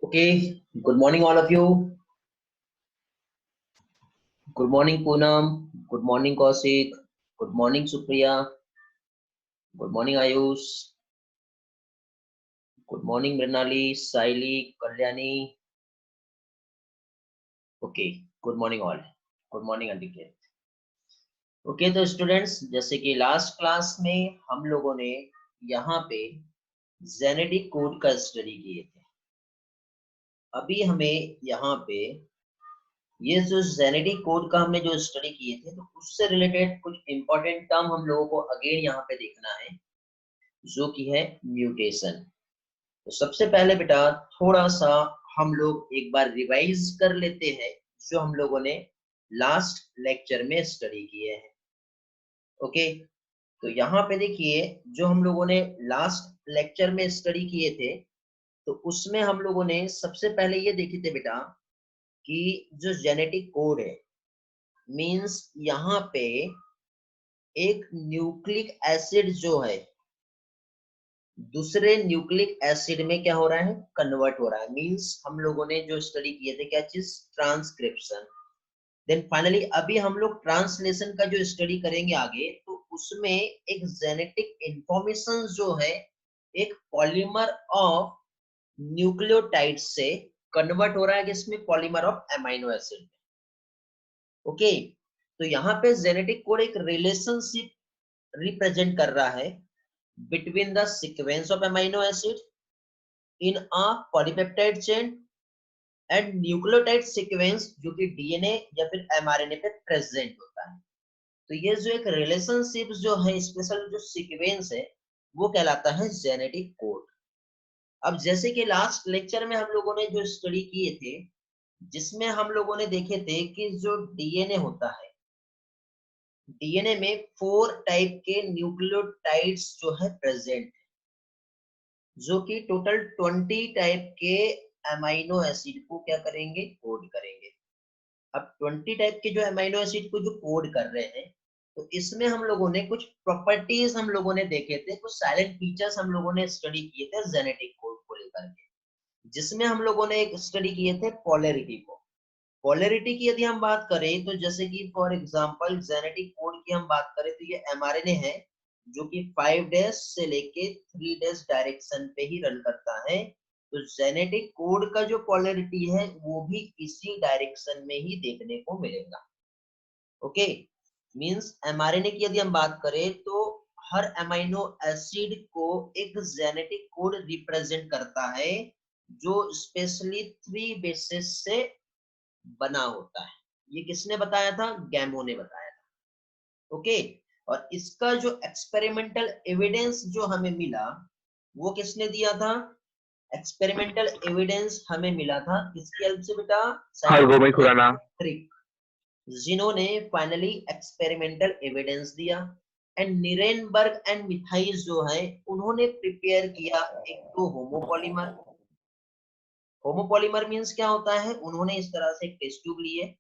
Okay, good morning, all of you. Good morning, Poonam. Good morning, Kaushik. Good morning, Supriya. Good morning, Ayush. Good morning, Mrinali, Saili, Kalyani. Okay, good morning, all. Good morning, Aniket. Okay, तो students, जैसे कि last class में हम लोगों ने यहाँ पे genetic code का स्टडी किए थे। अभी हमें यहाँ पे ये जो जेनेटिक कोड का हमने जो स्टडी किए थे, तो उससे रिलेटेड कुछ इंपॉर्टेंट टर्म हम लोगों को अगेन यहाँ पे देखना है, जो कि है म्यूटेशन। तो सबसे पहले बेटा थोड़ा सा हम लोग एक बार रिवाइज कर लेते हैं जो हम लोगों ने लास्ट लेक्चर में स्टडी किए हैं। ओके, तो यहाँ पे देखिए जो हम लोगों ने लास्ट लेक्चर में स्टडी किए थे, तो उसमें हम लोगों ने सबसे पहले ये देखे थे बेटा कि जो जेनेटिक कोड है, मींस यहाँ पे एक न्यूक्लिक एसिड जो है दूसरे न्यूक्लिक एसिड में क्या हो रहा है, कन्वर्ट हो रहा है। मींस हम लोगों ने जो स्टडी किए थे क्या चीज, ट्रांसक्रिप्शन। देन फाइनली अभी हम लोग ट्रांसलेशन का जो स्टडी करेंगे आगे, तो उसमें एक जेनेटिक इंफॉर्मेशन जो है एक पॉलीमर ऑफ न्यूक्लियोटाइड से कन्वर्ट हो रहा है किसमें, पॉलीमर ऑफ एमाइनो एसिड में। ओके, तो यहाँ पे जेनेटिक कोड एक रिलेशनशिप रिप्रेजेंट कर रहा है between the sequence of amino acid in a polypeptide chain and nucleotide sequence जो कि डीएनए या फिर एमआरएनए पे प्रेजेंट होता है। तो ये जो एक रिलेशनशिप जो है, स्पेशल जो सीक्वेंस है, वो कहलाता है जेनेटिक कोड। अब जैसे कि लास्ट लेक्चर में हम लोगों ने जो स्टडी किए थे, जिसमें हम लोगों ने देखे थे कि जो डीएनए होता है, डीएनए में 4 टाइप के न्यूक्लियोटाइड्स जो है प्रेजेंट, जो कि टोटल 20 टाइप के अमाइनो एसिड को क्या करेंगे, कोड करेंगे। अब 20 टाइप के जो अमाइनो एसिड को जो कोड कर रहे हैं, तो इसमें हम लोगों ने कुछ प्रॉपर्टीज हम लोगों ने देखे थे, कुछ साइलेंट फीचर्स हम लोगों ने स्टडी किए थे जेनेटिक कोड को लेकर के, जिसमें हम लोगों ने एक स्टडी किए थे पोलैरिटी को। पोलैरिटी की यदि हम बात करें, तो जैसे कि फॉर एग्जांपल जेनेटिक कोड की हम बात करें, तो ये एमआरएनए है जो कि 5 डेज से लेके 3 डेज डायरेक्शन पे ही रन करता है। तो जेनेटिक कोड का जो पोलैरिटी है वो भी इसी डायरेक्शन में ही देखने को मिलेगा। ओके, मींस एमआरएनए की यदि हम बात करें, तो हर अमीनो एसिड को एक जेनेटिक कोड रिप्रेजेंट करता है, जो स्पेशली 3 बेसिस से बना होता है। ये किसने बताया था, गैमो ने बताया था। ओके, और इसका जो एक्सपेरिमेंटल एविडेंस जो हमें मिला, वो किसने दिया था, एक्सपेरिमेंटल एविडेंस हमें मिला था किसकी हेल्प से बेटा, साइंटिफिक, जिन्होंने फाइनली एक्सपेरिमेंटल एविडेंस दिया। एंड निरेनबर्ग एंड मिथाइस जो है, उन्होंने प्रिपेयर किया एक तो होमोपॉलीमर। होमोपॉलीमर मींस क्या होता है, उन्होंने इस तरह से एक टेस्ट ट्यूब लिए,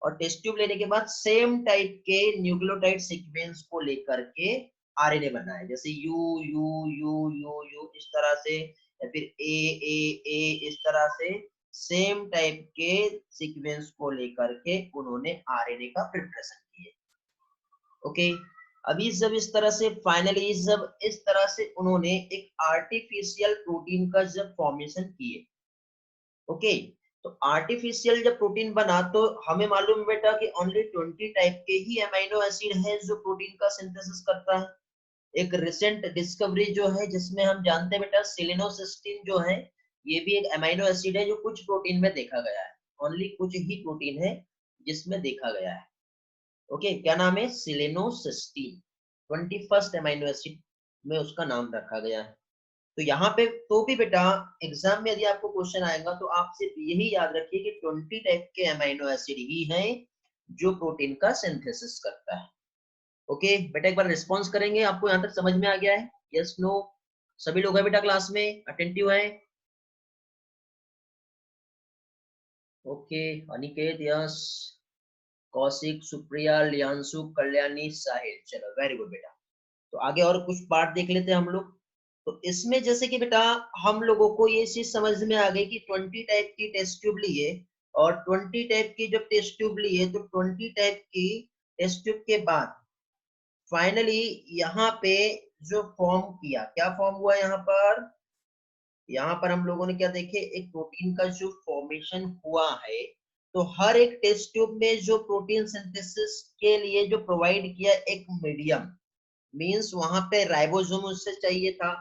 और टेस्ट ट्यूब लेने के बाद सेम टाइप के न्यूक्लियोटाइड सीक्वेंस को लेकर के आरएनए बनाए, जैसे you U U U you इस तरह से, या फिर ए इस तरह से सेम टाइप के सीक्वेंस को लेकर के उन्होंने आरएनए का प्रिपरेशन किए। ओके, अभी जब इस तरह से फाइनली जब इस तरह से उन्होंने एक आर्टिफिशियल प्रोटीन का जब फॉर्मेशन किए, ओके, तो आर्टिफिशियल जब प्रोटीन बना, तो हमें मालूम बेटा कि ओनली 20 टाइप के ही अमीनो एसिड है जो प्रोटीन का सिंथेसिस करता है। एक रिसेंट डिस्कवरी जो है, जिसमें हम जानते हैं बेटा सेलेनोसिस्टीन जो है, ये भी एक अमीनो एसिड है जो कुछ प्रोटीन में देखा गया है, ओनली कुछ ही प्रोटीन है जिसमें देखा गया है। ओके, क्या नाम है, सेलेनोसिस्टीन, 21st अमीनो एसिड में उसका नाम रखा गया है। तो यहाँ पे तो भी बेटा एग्जाम में यदि आपको क्वेश्चन आएगा, तो आप सिर्फ यही याद रखिए कि 20 टाइप के अमीनो एसिड ही हैं जो प्रोटीन का सिंथेसिस करता है। ओके बेटा, एक बार रिस्पॉन्स करेंगे, आपको यहाँ तक समझ में आ गया है, यस नो? सभी लोग हैं बेटा क्लास में, अटेंटिव है? ओके, अनिकेत यस, कौशिक, सुप्रिया, लियांशु, कल्याणी, साहिल, चलो वेरी गुड बेटा। तो आगे और कुछ पार्ट देख लेते हैं हम लोग। तो इसमें जैसे कि बेटा हम लोगों को ये चीज समझ में आ गई कि 20 टाइप की टेस्ट ट्यूब लिए और 20 टाइप की जब टेस्ट ट्यूब लिए तो 20 टाइप की टेस्ट ट्यूब के बाद फाइनली यहाँ पे जो फॉर्म किया, क्या फॉर्म हुआ यहाँ पर हम लोगों ने क्या देखे, एक प्रोटीन का जो फॉर्मेशन हुआ है। तो हर एक टेस्ट ट्यूब में जो प्रोटीन सिंथेसिस के लिए जो प्रोवाइड किया एक मीडियम, मींस वहां पे राइबोसोम उससे चाहिए था,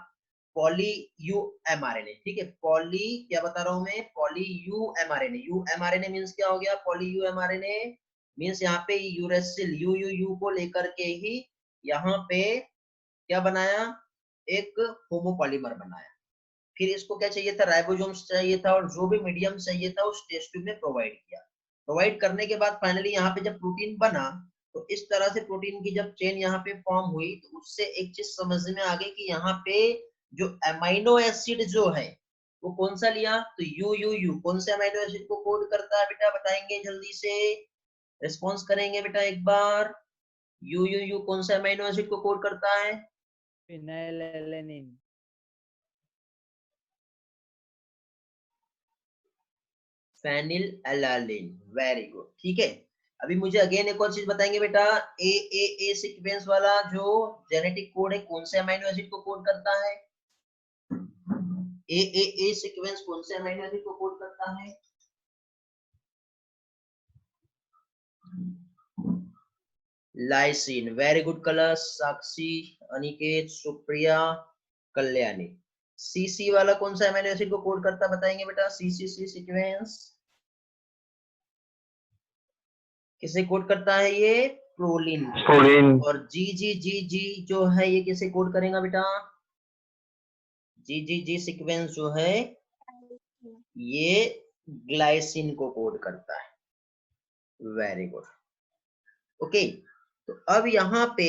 पॉली यू एमआरएनए, ठीक है, पॉली क्या बता रहा हूं मैं, poly you mRNA. You mRNA means क्या हो गया, पॉली यू एमआरएनए मींस यहाँ पे यूरेसिल यू यू यू को लेकर के ही यहाँ पे क्या बनाया, एक होमोपॉलीमर बनाया। फिर इसको क्या चाहिए था, राइबोसोम्स चाहिए था, और जो भी मीडियम चाहिए था उस टेस्ट ट्यूब में प्रोवाइड किया। प्रोवाइड करने के बाद फाइनली यहाँ पे जब प्रोटीन बना, तो इस तरह से प्रोटीन की जब चेन यहाँ पे फॉर्म हुई, तो उससे एक चीज समझ में आ गई कि यहाँ पे जो अमाइनो एसिड जो है वो कौन सा लिया, तो यू यू यू कौन से अमाइनो एसिड को कोड करता है बेटा, बताएंगे जल्दी से, रिस्पॉन्स करेंगे बेटा एक बार। यू यू यू कौन से अमाइनो एसिड को कोड करता है, phenylalanine. Phenylalanine, very good, ठीक है। अभी मुझे अगेन एक और चीज बताएंगे बेटा, ए सीक्वेंस वाला जो जेनेटिक कोड है कौन से अमीनो एसिड को कोड करता है, ए सीक्वेंस कौन से अमीनो एसिड को कोड करता है, लाइसिन, वेरी गुड कलर, साक्षी, अनिकेत, सुप्रिया, कल्याणी। सीसी वाला कौन सा अमीनो एसिड को कोड करता है, बताएंगे बेटा, सी सीक्वेंस किसे कोड करता है, ये प्रोलिन, और जी जो है ये किसे कोड करेगा बेटा, जी सीक्वेंस जो है ये ग्लाइसिन को कोड करता है, वेरी गुड, ओके। तो अब यहाँ पे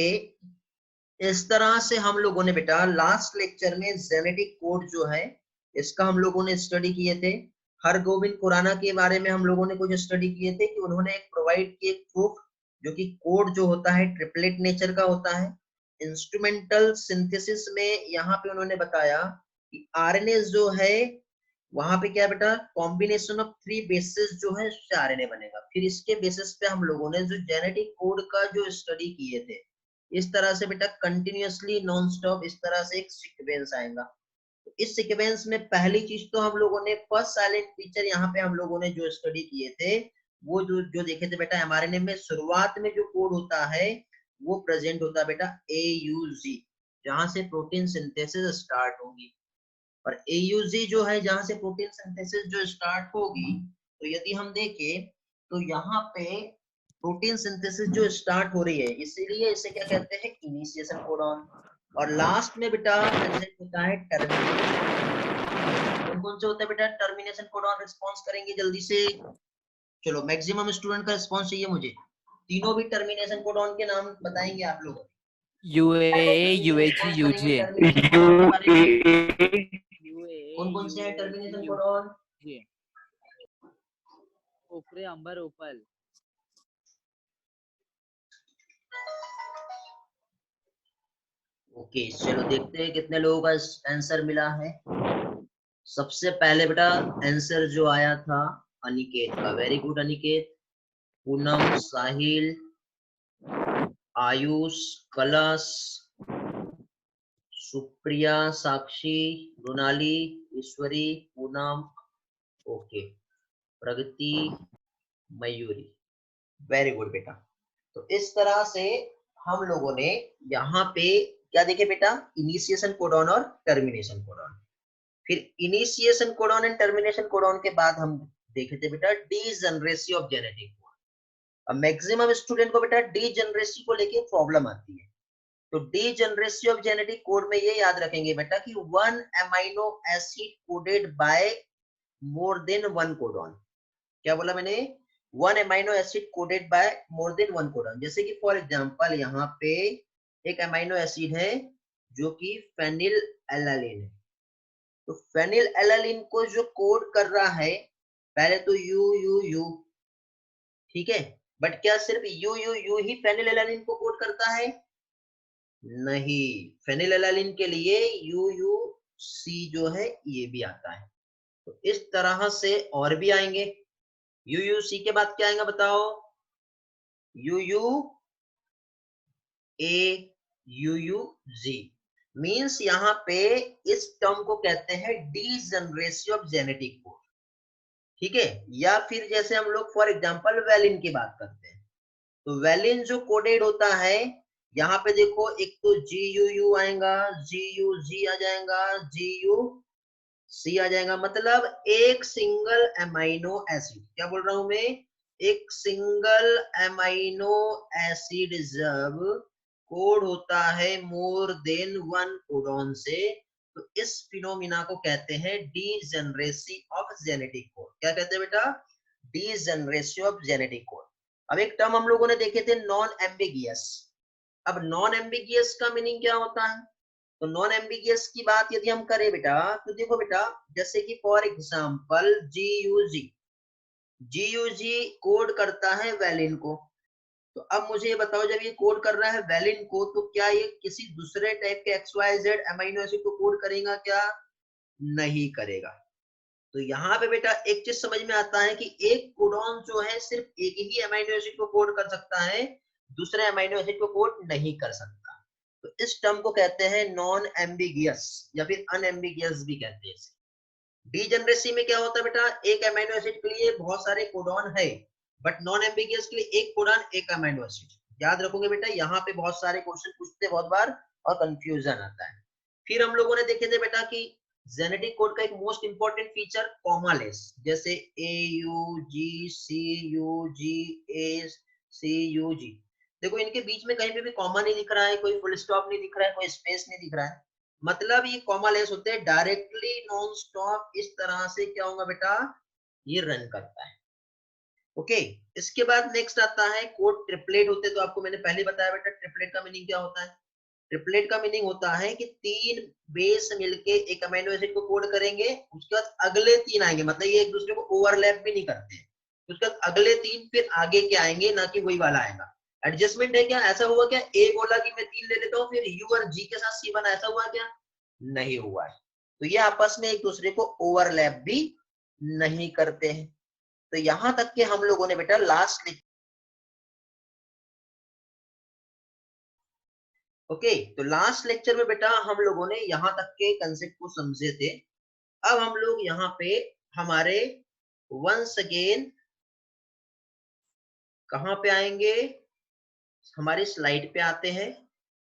इस तरह से हम लोगों ने बेटा लास्ट लेक्चर में जेनेटिक कोड जो है इसका हम लोगों ने स्टडी किए थे। हरगोविंद खुराना के बारे में हम लोगों ने कुछ स्टडी किए थे कि उन्होंने एक प्रोवाइड किए प्रूफ, जो कि कोड जो होता है ट्रिपलेट नेचर का होता है। इंस्ट्रूमेंटल सिंथेसिस में यहाँ पे उन्होंने बताया कि आरएनए जो है वहां पे क्या बेटा, कॉम्बिनेशन ऑफ 3 बेसिस जो है उससे आरएनए बनेगा। फिर इसके बेसिस पे हम लोगों ने जो जेनेटिक कोड का जो स्टडी किए थे, इस तरह से बेटा कंटिन्यूअसली नॉन स्टॉप इस तरह से एक सीक्वेंस आएगा। तो इस सीक्वेंस में पहली चीज तो हम लोगों ने फर्स्ट साइलेंट फीचर यहाँ पे हम लोगों ने जो स्टडी किए थे वो जो देखे थे बेटा, एमआरएनए में शुरुआत में जो कोड होता है वो प्रेजेंट होता है बेटा AUG, जहां से प्रोटीन सिंथेसिस स्टार्ट होगी। और AUG जो है जहां से प्रोटीन सिंथेसिस जो स्टार्ट होगी, तो यदि हम देखें तो यहाँ पे प्रोटीन सिंथेसिस जो स्टार्ट हो रही है, इसीलिए इसे क्या कहते हैं, इनिशिएशन कोडॉन। और लास्ट में बेटा प्रेजेंट होता है टर्मिनेशन। कौन से होता है बेटा, टर्मिनेशन कोडॉन, रिस्पॉन्स करेंगे जल्दी से, चलो मैक्सिमम स्टूडेंट का रिस्पॉन्स चाहिए मुझे, तीनों भी टर्मिनेशन कोडॉन के नाम बताएंगे आप लोग, यूए, यूएजी, करेंगे यूजे। टर्मिनेशन कोडॉन के बारे में, यूए, कौन कौन से हैं यूएजी, टर्मिनेशन कोडॉन, यूजे। ऊपरे अंबर उपल। ओके चलो देखते हैं कितने लोगों का आंसर मिला है। सबसे पहले बेटा आंसर जो आया था अनिकेत का, वेरी गुड अनिकेत। पूनम, साहिल, आयुष, कलश, सुप्रिया, साक्षी, रुनाली, ईश्वरी, पूनम, ओके, प्रगति, मयूरी, वेरी गुड बेटा। तो इस तरह से हम लोगों ने यहाँ पे क्या देखे बेटा, इनिशिएशन कोडॉन और टर्मिनेशन कोडॉन। फिर initiation codon and termination codon के बाद हम देखे थे बेटा डीजनरेसी ऑफ जेनेटिक कोड। अब मैक्सिमम स्टूडेंट को बेटा डीजनरेसी को लेके प्रॉब्लम आती है। तो डीजनरेसी ऑफ जेनेटिक कोड में ये याद रखेंगे बेटा कि one amino acid coded by more than one codon. क्या बोला मैंने, one amino acid coded by more than one codon. जैसे कि फॉर एग्जांपल यहाँ पे एक अमाइनो एसिड है जो कि फेनिल एलानिन है। तो फेनिल एलानिन को जो कोड कर रहा है पहले तो यू यू यू, ठीक है, बट क्या सिर्फ यू यू यू ही फेनिल एलानिन को कोड करता है, नहीं, फेनिल एलानिन के लिए यू यू सी जो है ये भी आता है। तो इस तरह से और भी आएंगे। यूयूसी के बाद क्या आएगा बताओ? यूयू ए यूयू जी। मीन्स यहाँ पे इस टर्म को कहते हैं डीजनरेसी ऑफ जेनेटिक कोड। ठीक है, या फिर जैसे हम लोग फॉर एग्जांपल वेलिन की बात करते हैं, तो वेलिन जो कोडेड होता है, यहाँ पे देखो एक तो जी यू यू आएगा, जी यू जी आ जाएगा, जी यू सी आ जाएगा। मतलब एक सिंगल एमाइनो एसिड, क्या बोल रहा हूं मैं, एक सिंगल एमाइनो एसिड जब कोड होता है मोर देन वन कोडॉन से, तो इस फिनोमिना को कहते हैं डीजनरेसी ऑफ जेनेटिक कोड। क्या कहते हैं बेटा? Degeneracy of genetic code. अब एक टर्म हम लोगों ने देखे थे, नॉन एम्बिगियस। अब नॉन एम्बिगियस का मीनिंग क्या होता है? तो नॉन एम्बिगियस की बात यदि हम करें बेटा, तो देखो बेटा, जैसे कि फॉर एग्जांपल जीयूजी, जीयूजी कोड करता है वेलिन को। तो अब मुझे ये बताओ, जब ये कोड कर रहा है वेलिन को, तो क्या ये किसी दूसरे टाइप के XYZ अमीनो एसिड को कोड करेगा क्या? नहीं करेगा। तो यहाँ पे बेटा एक चीज समझ में आता है कि एक कोडॉन जो है सिर्फ एक ही अमीनो एसिड को कोड कर सकता है, दूसरे अमीनो एसिड को कोड नहीं कर सकता। तो इस टर्म को कहते हैं नॉन एम्बिगियस या फिर अनएम्बिगियस भी कहते हैं इसे। डीजनरेसी में क्या होता है बेटा? एक अमीनो एसिड के लिए बहुत सारे कोडॉन है, बट नॉन एम्बिगियस के लिए एक कोडॉन एक अमीनो एसिड। याद रखोगे बेटा, यहाँ पे बहुत सारे क्वेश्चन पूछते हैं बहुत बार और कंफ्यूजन आता है। फिर हम लोगों ने देखे थे बेटा कि जेनेटिक कोड का एक मोस्ट इंपॉर्टेंट फीचर कॉमालेस, जैसे A U G C U G A C U G. देखो इनके बीच में कहीं पे भी कॉमा नहीं दिख रहा है, कोई फुल स्टॉप नहीं दिख रहा है, कोई स्पेस नहीं दिख रहा है। मतलब ये कॉमालेस होते हैं, डायरेक्टली नॉन स्टॉप इस तरह से क्या होगा बेटा, ये रन करता है। ओके, इसके बाद नेक्स्ट आता है कोड ट्रिपलेट होते हैं। तो आपको मैंने पहले बताया बेटा ट्रिपलेट का मीनिंग क्या होता है। ट्रिपलेट का मीनिंग होता है कि तीन बेस मिलके एक अमीनो एसिड को कोड करेंगे, उसके बाद अगले तीन आएंगे, मतलब ये एक दूसरे को ओवरलैप भी नहीं करते हैं। उसके बाद अगले तीन फिर आगे के आएंगे, ना कि वही वाला आएगा। एडजस्टमेंट है क्या? ऐसा हुआ क्या ए बोला कि मैं तीन ले लेता हूँ, फिर यू और जी के साथ सी बना, ऐसा हुआ क्या? नहीं हुआ है। तो ये आपस में एक दूसरे को ओवरलैप भी नहीं करते हैं। तो यहां तक के हम लोगों ने बेटा लास्ट, ओके, तो लास्ट लेक्चर में बेटा हम लोगों ने यहां तक के कंसेप्ट को समझे थे। अब हम लोग यहाँ पे हमारे वंस अगेन कहां पे आएंगे, हमारी स्लाइड पे आते हैं।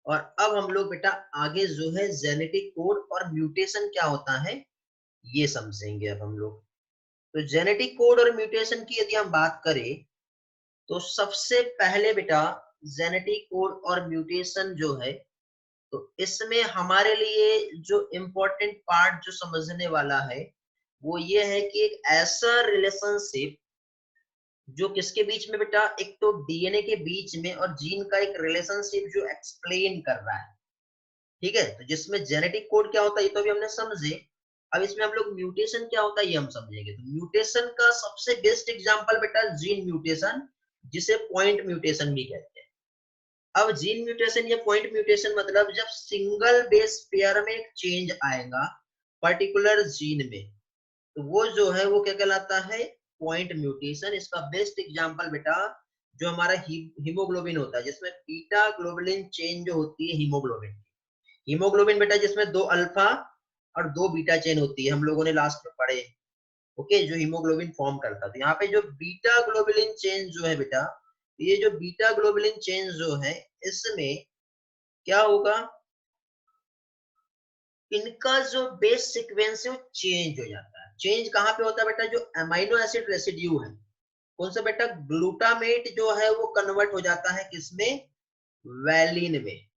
और अब हम लोग बेटा आगे जो है जेनेटिक कोड और म्यूटेशन क्या होता है ये समझेंगे अब हम लोग। तो जेनेटिक कोड और म्यूटेशन की यदि हम बात करें, तो सबसे पहले बेटा जेनेटिक कोड और म्यूटेशन जो है, तो इसमें हमारे लिए जो इम्पोर्टेंट पार्ट जो समझने वाला है वो ये है कि एक ऐसा रिलेशनशिप जो किसके बीच में बेटा, एक तो डीएनए के बीच में और जीन का एक रिलेशनशिप जो एक्सप्लेन कर रहा है। ठीक है, तो जिसमें जेनेटिक कोड क्या होता है ये तो अभी हमने समझे। अब इसमें हम लोग म्यूटेशन क्या होता है ये हम समझेंगे। तो म्यूटेशन का सबसे बेस्ट एग्जांपल बेटा जीन म्यूटेशन, जिसे पॉइंट म्यूटेशन भी कहते हैं। अब जीन म्यूटेशन या पॉइंट म्यूटेशन मतलब जब सिंगल बेस पेयर में एक चेंज आएगा पर्टिकुलर जीन में, तो वो जो है वो क्या कहलाता है, पॉइंट म्यूटेशन। इसका बेस्ट एग्जांपल बेटा जो हमारा हीमोग्लोबिन होता है, जिसमें बीटा ग्लोबुलिन चेन जो होती है हीमोग्लोबिन, हीमोग्लोबिन बेटा जिसमें दो अल्फा और दो बीटा चेन होती है, हम लोगों ने लास्ट में पढ़े। ओके, जो हीमोग्लोबिन फॉर्म करता है। तो यहाँ पे जो बीटा ग्लोबुलिन चेन जो है बेटा, ये जो बीटा ग्लोबुलिन चेन जो है इसमें क्या होगा, इनका जो बेस सीक्वेंस है वो चेंज हो जाता है। चेंज कहाँ पे होता है बेटा, जो अमीनो एसिड रेसिड्यू है, कौन सा बेटा, ग्लूटामेट जो है वो कन्वर्ट हो जाता है किसमें, वैलिन में।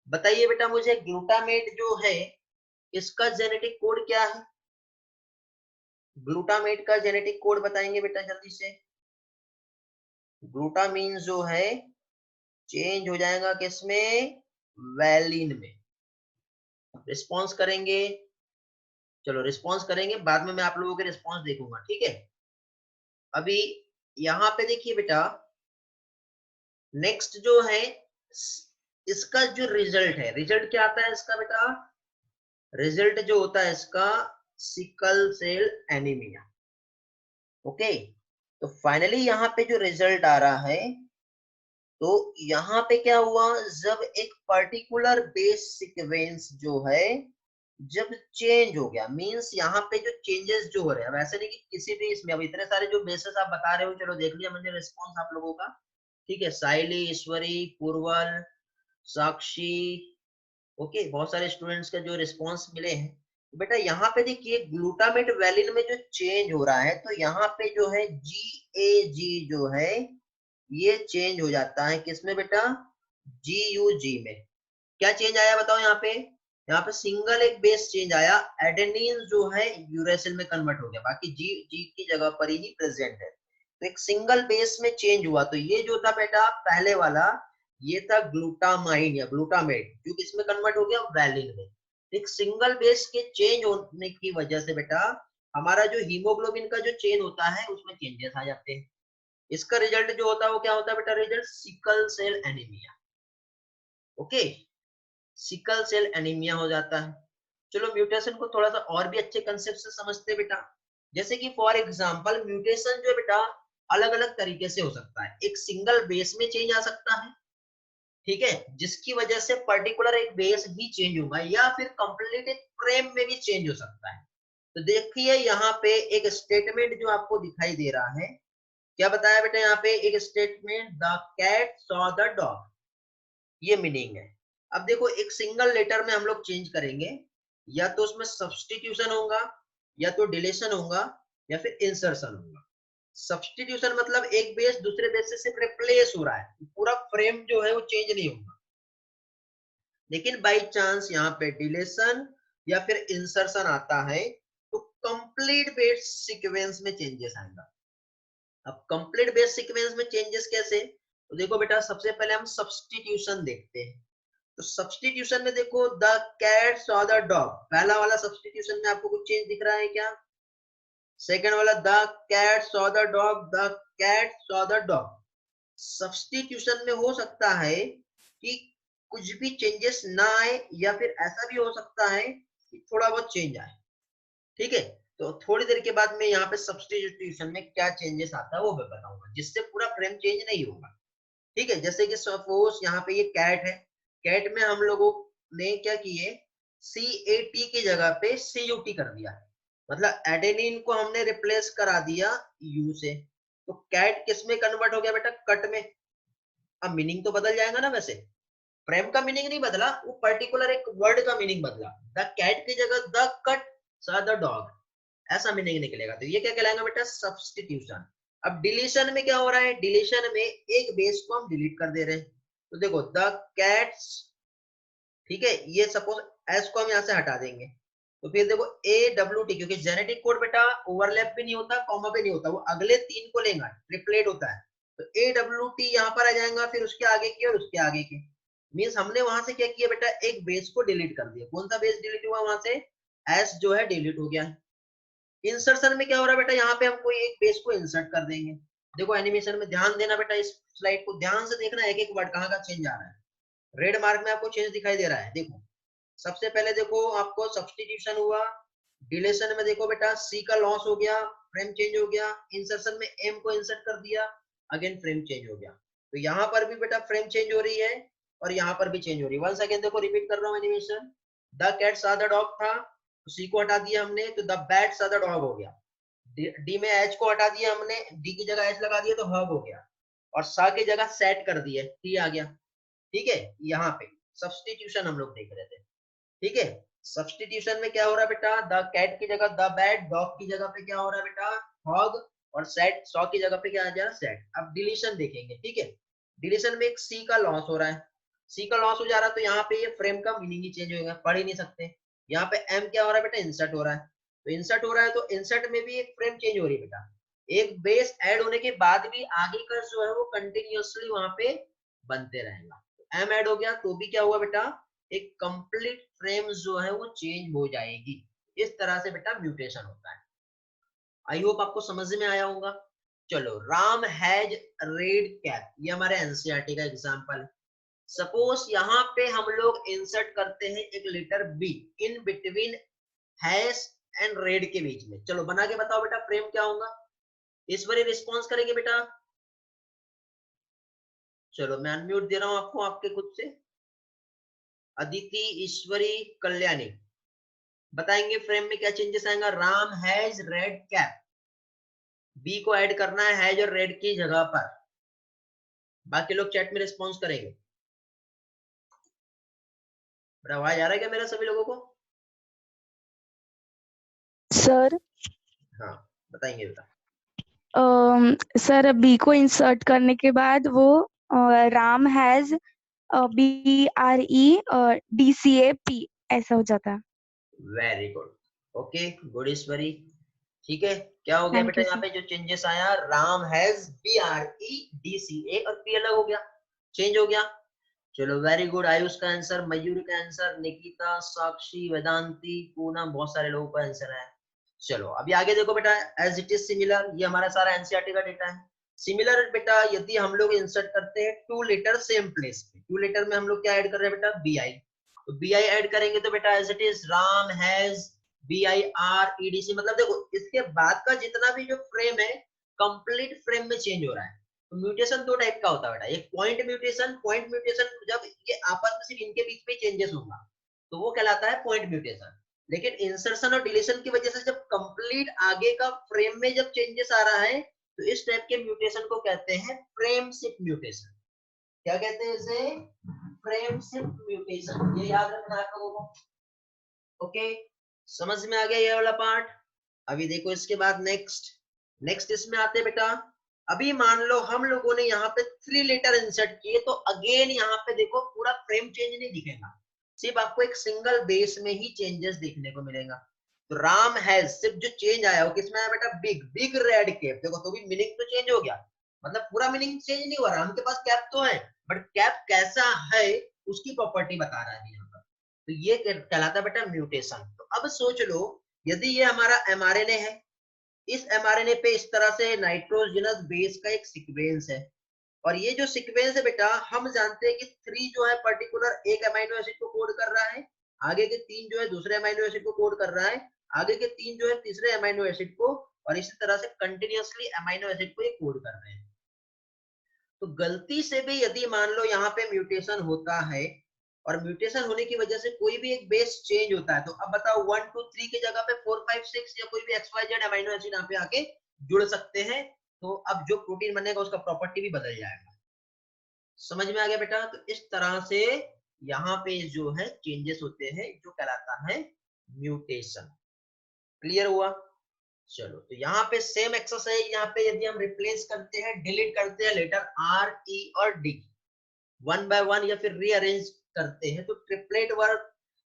बताइए बेटा मुझे, ग्लूटामेट जो है इसका जेनेटिक कोड क्या है? ग्लूटामेट का जेनेटिक कोड बताएंगे बेटा जल्दी से। ग्लूटामीन जो है चेंज हो जाएगा किसमें, वैलिन में। रिस्पॉन्स करेंगे, चलो रिस्पॉन्स करेंगे, बाद में मैं आप लोगों के रिस्पॉन्स देखूंगा, ठीक है। अभी यहाँ पे देखिए बेटा, नेक्स्ट जो है इसका जो रिजल्ट है, रिजल्ट क्या आता है इसका बेटा, रिजल्ट जो होता है इसका सिकल सेल एनीमिया। ओके, तो फाइनली यहाँ पे जो रिजल्ट आ रहा है, तो यहाँ पे क्या हुआ, जब एक पर्टिकुलर बेस सीक्वेंस जो है जब चेंज हो गया, मींस यहाँ पे जो चेंजेस जो हो रहे हैं, वैसे नहीं कि किसी भी इसमें, अब इतने सारे जो बेसेस आप बता रहे हो, चलो देख लिया मैंने रिस्पॉन्स आप लोगों का, ठीक है, साइली, ईश्वरी, पूर्वल, साक्षी, ओके, बहुत सारे स्टूडेंट्स का जो रिस्पॉन्स मिले हैं। तो बेटा यहाँ पे देखिए ग्लूटामेट वैलिन में जो चेंज हो रहा है, तो यहाँ पे जो है GAG जो है ये चेंज हो जाता है किसमें बेटा, GUG में। क्या चेंज आया बताओ यहाँ पे सिंगल एक बेस चेंज आया, एडेनिन जो है यूरेसिल में कन्वर्ट हो गया, बाकी जी जी की जगह पर ही प्रेजेंट है। तो एक सिंगल बेस में चेंज हुआ, तो ये जो था बेटा पहले वाला, ये था ग्लूटामाइन या ग्लूटामेट, जो किसमें कन्वर्ट हो गया, वैलिन में। एक सिंगल बेस के चेंज होने की वजह से बेटा हमारा जो हीमोग्लोबिन का जो चेन होता है उसमें चेंजेस आ जाते हैं। इसका रिजल्ट जो होता है वो क्या होता है बेटा, result sickle cell anaemia. Okay, sickle cell anaemia हो जाता है। चलो म्यूटेशन को थोड़ा सा और भी अच्छे कंसेप्ट से समझते हैं बेटा। जैसे कि फॉर एग्जांपल म्यूटेशन जो है बेटा अलग अलग तरीके से हो सकता है। एक सिंगल बेस में चेंज आ सकता है, ठीक है, जिसकी वजह से पर्टिकुलर एक बेस ही चेंज होगा, या फिर कंप्लीट एक फ्रेम में भी चेंज हो सकता है। तो देखिए यहाँ पे एक स्टेटमेंट जो आपको दिखाई दे रहा है, क्या बताया बेटा यहाँ पे एक statement, the cat saw the dog, ये मीनिंग है। अब देखो एक सिंगल लेटर में हम लोग चेंज करेंगे, या तो उसमें सब्स्टिट्यूशन होगा, या तो डिलीशन होगा, या फिर इंसर्शन होगा। सब्स्टिट्यूशन मतलब एक बेस दूसरे बेस से सिर्फ रिप्लेस हो रहा है, पूरा फ्रेम जो है वो चेंज नहीं होगा। लेकिन बाई चांस यहाँ पे डिलीशन या फिर इंसर्शन आता है, तो कंप्लीट बेस सीक्वेंस में चेंजेस आएगा। अब कंप्लीट बेस सीक्वेंस में चेंजेस कैसे, तो देखो बेटा सबसे पहले हम सब्स्टिट्यूशन देखते हैं। तो सब्स्टिट्यूशन में देखो the cat saw the dog, पहला वाला सब्स्टिट्यूशन में आपको कुछ चेंज दिख रहा है क्या, सेकंड वाला the cat saw the dog, the cat saw the dog. Substitution में हो सकता है कि कुछ भी चेंजेस ना आए, या फिर ऐसा भी हो सकता है कि थोड़ा बहुत चेंज आए, ठीक है। तो थोड़ी देर के बाद मैं यहाँ पे सब्स्टिट्यूशन में क्या चेंजेस आता है वो मैं बताऊंगा, जिससे पूरा फ्रेम चेंज नहीं होगा, ठीक है। जैसे कि सपोज यहाँ पे ये कैट है, कैट में हम लोगों ने क्या किए, CAT की जगह पे CUT कर दिया, मतलब एडेनिन को हमने रिप्लेस करा दिया U से। तो कैट किस में कन्वर्ट हो गया बेटा, कट में। अब मीनिंग तो बदल जाएगा ना, वैसे फ्रेम का मीनिंग नहीं बदला, वो पर्टिकुलर एक वर्ड का मीनिंग बदला। द कैट की जगह द कट सा द डॉग, ऐसा मीनिंग निकलेगा। तो ये क्या कहलाएगा बेटा, सब्स्टिट्यूशन। अब डिलीशन में क्या हो रहा है, डिलीशन में एक बेस को हम डिलीट कर दे रहे हैं। तो देखो द कैट्स, ठीक है, ये सपोज एस को हम यहाँ से हटा देंगे, तो फिर देखो AWT, क्योंकि जेनेटिक कोड बेटा ओवरलैप भी नहीं होता, कॉमा भी नहीं होता, वो अगले तीन को लेगा, ट्रिपलेट होता है। तो AWT यहाँ पर आ जाएगा, फिर उसके आगे की और उसके आगे की। मीन्स हमने वहां से क्या किया बेटा, एक बेस को डिलीट कर दिया। कौन सा बेस डिलीट हुआ वहां से, एस जो है डिलीट हो गया। इंसर्शन में क्या हो रहा है बेटा, यहाँ पे हम कोई एक पेज को इंसर्ट कर देंगे। देखो एनिमेशन में ध्यान देना बेटा, इस स्लाइड को ध्यान से देखना, एक एक वर्ड कहाँ का चेंज आ रहा है। रेड मार्क में आपको चेंज दिखाई दे रहा है, देखो सबसे पहले देखो आपको सब्स्टिट्यूशन हुआ, डिलीशन में देखो बेटा सी का लॉस हो गया, फ्रेम चेंज हो गया, इंसर्शन में एम को इंसर्ट कर दिया, अगेन फ्रेम चेंज हो गया। तो यहाँ पर भी बेटा फ्रेम चेंज हो रही है, और यहाँ पर भी चेंज हो रही है। वंस अगेन देखो रिपीट कर रहा हूँ एनिमेशन, द कैट सा द डॉग था, तो सी को हटा दिया हमने, तो द बैट सा द डॉग हो गया। डी में एच को हटा दिया हमने, डी की जगह एच लगा दिया तो हग हो गया, और सा की जगह सेट कर दिया, टी आ गया, ठीक है। यहाँ पे सब्स्टिट्यूशन हम लोग देख रहे थे, ठीक है। सब्स्टिट्यूशन में क्या हो रहा है बेटा, द कैट की जगह द बैट, डॉग की जगह पे क्या हो रहा है बेटा, हॉग, और सेट, सॉ की जगह पे क्या आ जा रहा है, सेट। अब डिलीशन देखेंगे, ठीक है। डिलीशन में एक सी का लॉस हो रहा है, सी का लॉस हो जा रहा है, तो यहाँ पे ये फ्रेम का मीनिंग ही चेंज होगा, पढ़ ही नहीं सकते। यहाँ पे एम क्या हो रहा है बेटा, इंसर्ट हो रहा है, तो इंसर्ट हो रहा है, तो इंसर्ट में भी एक फ्रेम चेंज हो रही है बेटा। एक बेस ऐड होने के बाद भी आगे का जो है वो कंटिन्यूअसली वहां पे बनते रहेगा। एम ऐड हो गया तो भी क्या हुआ बेटा, एक कंप्लीट फ्रेम जो है वो चेंज हो जाएगी। इस तरह से बेटा म्यूटेशन होता है। आई होप आपको समझ में आया होगा। चलो, राम हैज रेड कैप, ये हमारे एनसीईआरटी का एग्जांपल है। सपोज यहाँ पे हम लोग इंसर्ट करते हैं एक letter B in between has and red के बीच में। चलो बना के बताओ बेटा फ्रेम क्या होगा। इस बार रिस्पॉन्स करेंगे बेटा। चलो मैं अनम्यूट दे रहा हूं आपको आपके खुद से। अदिति, ईश्वरी, कल्याणी बताएंगे फ्रेम में क्या चेंजेस आएगा। Ram has red cap, B को ऐड करना है हैज और रेड की जगह पर। बाकी लोग चैट में रिस्पॉन्स करेंगे। बड़ा आवाज आ रहा है क्या मेरा सभी लोगों को? सर हाँ बताएंगे बेटा। सर बी को इंसर्ट करने के बाद वो राम हैज BREDCAP ऐसा हो जाता है। वेरी गुड, ओके गुड ईश्वरी। ठीक है, क्या हो गया थैंक बेटा यू यहाँ सर। पे जो चेंजेस आया, राम हैज BREDCA और पी अलग हो गया, चेंज हो गया। चलो वेरी गुड। आयुष का आंसर, मयूर का आंसर, निकिता, साक्षी, वेदांती, पूनम, बहुत सारे लोगों का आंसर है। चलो अभी आगे देखो बेटा, एज इट इज सिमिलर, ये हमारा सारा एनसीईआरटी का डेटा है। सिमिलर बेटा यदि हम लोग इंसर्ट करते हैं टू लेटर सेम प्लेस पे, टू लेटर में हम लोग क्या ऐड कर रहे हैं बेटा, BI। तो BI ऐड करेंगे तो बेटा as it is Ram has BIREDC, मतलब देखो इसके बाद का जितना भी जो फ्रेम है कंप्लीट फ्रेम में चेंज हो रहा है। तो म्यूटेशन दो टाइप का होता है बेटा, एक पॉइंट म्यूटेशन। पॉइंट म्यूटेशन जब ये आपस में सिर्फ इनके बीच में चेंजेस होगा तो वो कहलाता है पॉइंट म्यूटेशन। लेकिन इंसर्शन और डिलीशन की वजह से जब कंप्लीट आगे का फ्रेम में जब चेंजेस आ रहा है तो इस टाइप के म्यूटेशन को कहते हैं फ्रेम शिफ्ट म्यूटेशन। क्या कहते हैं इसे? Frame shift mutation. ये याद रखना है आप लोगों को। ओके, समझ में आ गया ये वाला पार्ट। अभी देखो इसके बाद नेक्स्ट इसमें आते हैं बेटा। अभी मान लो हम लोगों ने यहाँ पे 3 लेटर इंसर्ट किए तो अगेन यहाँ पे देखो पूरा फ्रेम चेंज नहीं दिखेगा, सिर्फ आपको एक सिंगल बेस में ही चेंजेस देखने को मिलेगा। तो राम हैज सिर्फ जो चेंज आया वो किसमें आया बेटा, बिग रेड कैप। देखो तो भी मीनिंग तो चेंज हो गया, मतलब पूरा मीनिंग चेंज नहीं हुआ। राम के पास कैप तो है बट कैप कैसा है उसकी प्रॉपर्टी बता रहा है यहाँ पर। तो ये कहलाता है बेटा म्यूटेशन। तो अब सोच लो यदि ये हमारा mRNA है, इस mRNA पे इस तरह से नाइट्रोजनस बेस का एक सीक्वेंस है, और ये जो सीक्वेंस है बेटा हम जानते हैं कि 3 जो है पर्टिकुलर एक अमीनो एसिड को कोड कर रहा है, आगे के 3 जो है दूसरे अमीनो एसिड को कोड कर रहा है, आगे के 3 जो है तीसरे अमीनो एसिड को, और इसी तरह से कंटिन्यूअसली अमीनो एसिड को ये कोड कर रहे हैं। तो गलती से भी यदि मान लो यहाँ पे म्यूटेशन होता है और म्यूटेशन होने की वजह से कोई भी एक बेस चेंज होता है, तो अब बताओ 1 2 3 की जगह पे 4 5 6 या कोई भी XYZ अमीनो एसिड यहाँ पे आके जुड़ सकते हैं। तो अब जो प्रोटीन बनेगा उसका प्रॉपर्टी भी बदल जाएगा। समझ में आ गया बेटा? तो इस तरह से यहाँ पे जो है चेंजेस होते हैं जो कहलाता है म्यूटेशन। क्लियर हुआ? चलो तो यहाँ पे सेम एक्सरसाइज, यहाँ पे यदि हम रिप्लेस करते हैं, डिलीट करते हैं लेटर R E और D वन बाय वन या फिर रीअरेंज करते हैं तो ट्रिपलेट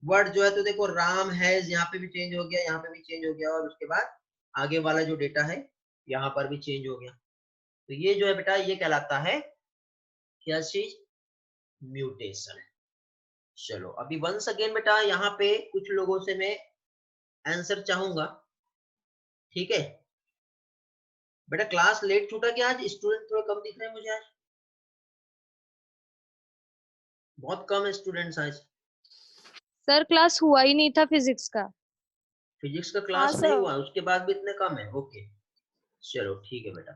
वर्ड जो है, तो देखो राम हैज यहाँ पे भी चेंज हो गया, यहाँ पे भी चेंज हो गया, और उसके बाद आगे वाला जो डेटा है यहाँ पर भी चेंज हो गया। तो ये जो है बेटा ये कहलाता है क्या चीज, म्यूटेशन। चलो अभी वंस अगेन बेटा यहाँ पे कुछ लोगों से मैं आंसर चाहूंगा, ठीक है बेटा? क्लास लेट छूटा क्या आज? स्टूडेंट थोड़ा कम दिख रहे हैं मुझे आज, बहुत कम स्टूडेंट्स आज। सर क्लास हुआ ही नहीं था फिजिक्स का। फिजिक्स का क्लास नहीं हुआ उसके बाद भी इतने कम है? ओके चलो ठीक है बेटा,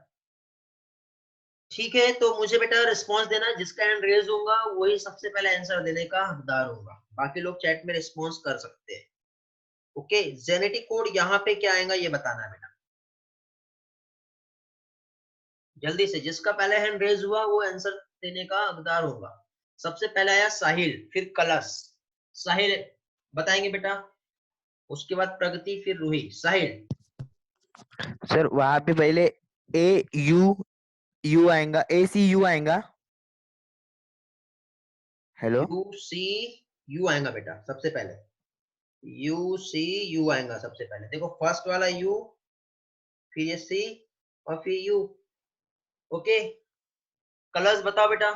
ठीक है। तो मुझे बेटा रिस्पांस देना, जिसका हैंड रेज होगा वही सबसे पहले आंसर देने का हकदार होगा। बाकी लोग चैट में रिस्पांस कर सकते हैं। ओके, जेनेटिक कोड यहाँ पे क्या आएगा ये बताना है बेटा, जल्दी से। जिसका पहले हैंड रेज हुआ वो आंसर देने का हकदार होगा। सबसे पहले आया साहिल, फिर कलश। साहिल बताएंगे बेटा, उसके बाद प्रगति, फिर रूही। साहिल। सर वहां पे पहले AU आएगा, ACU आएगा। हेलो, UCU आएगा बेटा सबसे पहले, UCU आएगा सबसे पहले। देखो फर्स्ट वाला U, फिर ये C और फिर U। ओके, कलर्स बताओ बेटा,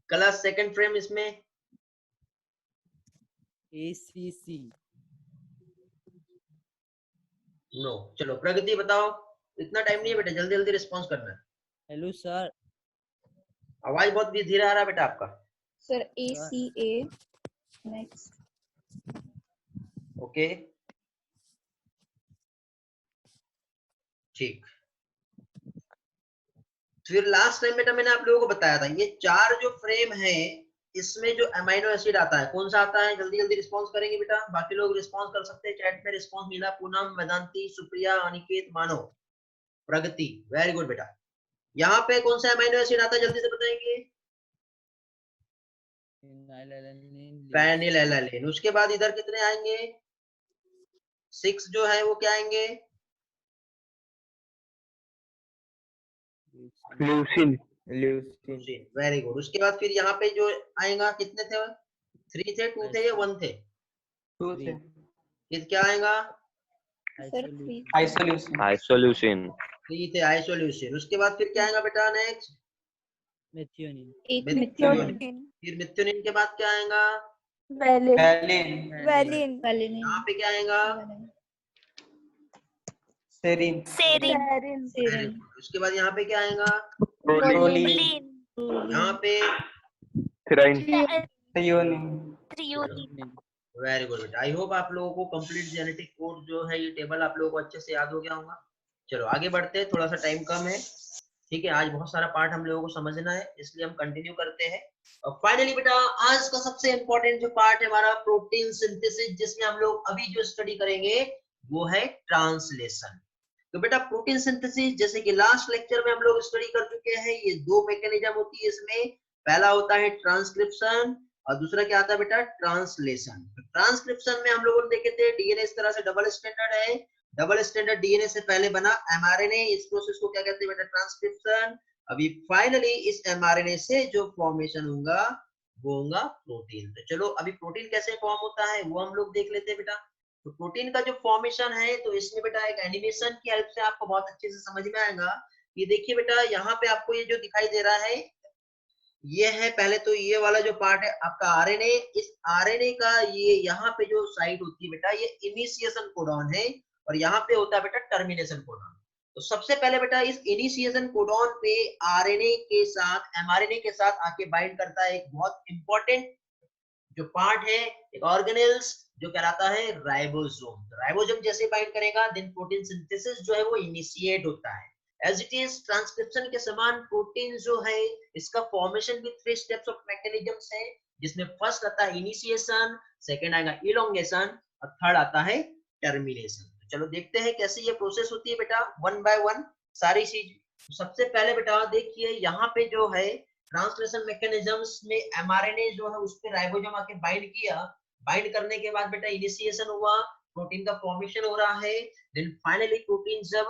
कलर सेकंड फ्रेम इसमें। ACC। नो, चलो प्रगति बताओ, इतना टाइम नहीं है बेटा, जल्दी जल्दी रिस्पॉन्स करना है। Hello sir. आवाज बहुत भी धीरे आ रहा है बेटा आपका। Sir ACA next. ओके ठीक। फिर लास्ट टाइम बेटा मैंने आप लोगों को बताया था ये 4 जो फ्रेम है इसमें जो अमीनो एसिड आता है कौन सा आता है, जल्दी जल्दी रिस्पॉन्स करेंगे बेटा, बाकी लोग रिस्पॉन्स कर सकते हैं चैट में। रिस्पॉन्स मिला पूनम, वेदांती, सुप्रिया, अनिकेत, मानव, प्रगति, वेरी गुड बेटा। यहाँ पे कौन सा अमीनो एसिड आता है जल्दी से बताएंगे? फेनिलएलनिन। उसके बाद इधर कितने आएंगे? 6 जो है वो क्या आएंगे? ल्यूसिन। Very good. उसके बाद फिर यहाँ पे जो आएगा कितने थे? 3 थे, 2 थे या 1 थे? 2 थे। फिर क्या आएगा? Sir isoleucine. 3 थे आइसोल्यूसिन। उसके बाद फिर क्या आएगा बेटा नेक्स्ट? मेथियोनिन। मेथियोनिन। फिर मेथियोनिन के बाद क्या आएगा? वैलिन। यहाँ पे क्या आएगा? सेरिन। उसके बाद यहाँ पे क्या आएगा? प्रोलिन। यहाँ पे वेरी गुड बेटा। आई होप आप लोगों को कंप्लीट जेनेटिक कोड जो है ये टेबल आप लोगों को अच्छे से याद हो गया होगा। चलो आगे बढ़ते हैं, थोड़ा सा टाइम कम है, ठीक है। आज बहुत सारा पार्ट हम लोगों को समझना है इसलिए हम कंटिन्यू करते हैं। और फाइनली बेटा आज का सबसे इंपॉर्टेंट जो पार्ट है हमारा प्रोटीन सिंथेसिस, जिसमें हम लोग अभी जो स्टडी करेंगे वो है ट्रांसलेशन। तो बेटा प्रोटीन सिंथेसिस जैसे कि लास्ट लेक्चर में हम लोग स्टडी कर चुके हैं, ये 2 मैकेनिज्म होती है इसमें। पहला होता है ट्रांसक्रिप्शन और दूसरा क्या आता है बेटा? ट्रांसलेशन। तो ट्रांसक्रिप्शन में हम लोगों ने देखे थे डीएनए इस तरह से डबल स्टैंडर्ड है। डबल स्टैंडर्ड डीएनए से पहले बना एमआरएनए, इस प्रोसेस को क्या कहते हैं बेटा? ट्रांसक्रिप्शन। अभी फाइनली इस एमआरएनए से जो फॉर्मेशन होगा वो होगा प्रोटीन। तो चलो अभी प्रोटीन कैसे फॉर्म होता है वो हम लोग देख लेते हैं बेटा। तो प्रोटीन का जो फॉर्मेशन है तो इसमें बेटा एक एनिमेशन की हेल्प से आपको बहुत अच्छे से समझ में आएगा। ये देखिए बेटा यहाँ पे आपको ये जो दिखाई दे रहा है ये है पहले तो ये वाला जो पार्ट है आपका आरएनए। इस आरएनए का ये यहाँ पे जो साइट होती है बेटा ये इनिशिएशन कोडॉन है और यहाँ पे होता है बेटा टर्मिनेशन कोडॉन। तो सबसे पहले बेटा इस इनिशिएशन कोडॉन पे आरएनए के साथ एमआरएनए के साथ आके बाइंड करता है एक बहुत इंपॉर्टेंट जो पार्ट है एक ऑर्गेनेल्स जो कहलाता है राइबोसोम। राइबोसोम जैसे बाइंड करेगा देन प्रोटीन सिंथेसिस जो है वो इनिशिएट होता है। एज इट इज ट्रांसक्रिप्शन के समान प्रोटीन जो है इसका फॉर्मेशन भी 3 स्टेप्स ऑफ मैकेनिज्म्स है, जिसमें फर्स्ट आता है इनिशिएशन, सेकंड आएगा इलोंगेशन और थर्ड आता है टर्मिनेशन। तो चलो देखते हैं कैसे ये प्रोसेस होती है बेटा वन बाय वन सारी चीज। सबसे पहले बेटा देखिए यहाँ पे जो है ट्रांसलेशन मैकेनिज्म्स में एमआरएनए जो है उस पे राइबोसोम आके बाइंड किया। बाइंड करने के बाद बेटा इनिशिएशन हुआ, प्रोटीन का फॉर्मेशन हो रहा है। देन फाइनली प्रोटीन जब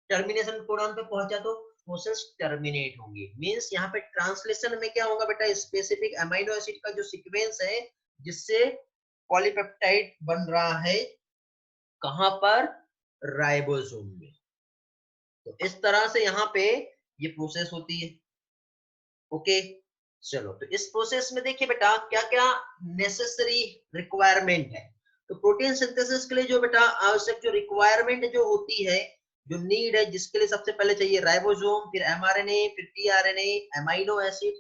टर्मिनेशन कोडॉन पे पहुंचा तो प्रोसेस टर्मिनेट होंगी। मींस यहाँ पे ट्रांसलेशन में क्या होगा बेटा? स्पेसिफिक अमीनो एसिड का जो सीक्वेंस है जिससे पॉलीपेप्टाइड बन रहा है कहां पर? राइबोसोम में। तो इस तरह से यहाँ पे ये प्रोसेस होती है। ओके चलो तो इस प्रोसेस में देखिए बेटा क्या क्या नेसेसरी रिक्वायरमेंट है। तो प्रोटीन सिंथेसिस के लिए जो बेटा आवश्यक जो रिक्वायरमेंट जो होती है जो नीड है जिसके लिए सबसे पहले चाहिए राइबोसोम, फिर एमआरएनए, फिर टीआरएनए, अमीनो एसिड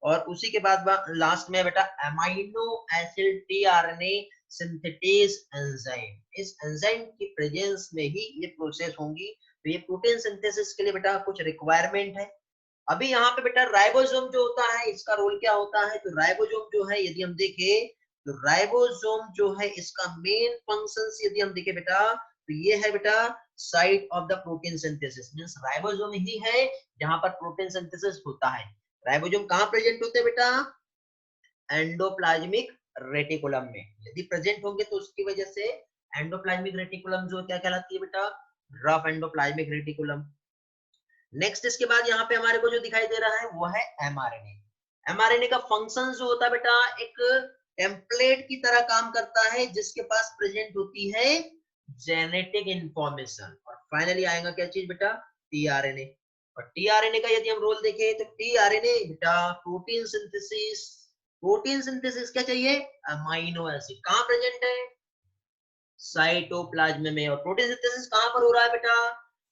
और उसी के बाद लास्ट में बेटा amino acid tRNA synthetase enzyme. इस एंजाइम की प्रेजेंस में ही ये प्रोसेस होंगी। तो ये प्रोटीन सिंथेसिस के लिए बेटा कुछ रिक्वायरमेंट है। अभी यहाँ पे बेटा राइबोसोम जो होता है इसका रोल क्या होता है? तो राइबोसोम जो है यदि हम देखें तो राइबोसोम जो है इसका मेन फंक्शंस यदि हम देखें बेटा तो ये है बेटा site of the protein synthesis. Means ribosome ही है जहां पर प्रोटीन सिंथेसिस होता है। राइबोसोम कहाँ प्रेजेंट होते हैं बेटा? एंडोप्लाज्मिक रेटिकुलम में। यदि प्रेजेंट होंगे तो उसकी वजह से एंडोप्लाज्मिक रेटिकुलम जो क्या कहलाती है बेटा? Rough endoplasmic reticulum. नेक्स्ट इसके बाद यहाँ पे हमारे को जो दिखाई दे रहा है वो है एमआरएनए। एमआरएनए का फंक्शन जो होता है बेटा एक टेम्पलेट की तरह काम करता है जिसके पास प्रेजेंट होती है जेनेटिक इंफॉर्मेशन। और फाइनली आएगा क्या चीज बेटा? टीआरएनए। और टीआरएनए का यदि हम रोल देखें तो टीआरएनए बेटा प्रोटीन सिंथेसिस। प्रोटीन सिंथेसिस क्या चाहिए? Amino acid. कहाँ प्रेजेंट है? साइटोप्लाज्म में। और प्रोटीन सिंथेसिस कहाँ पर हो रहा है बेटा?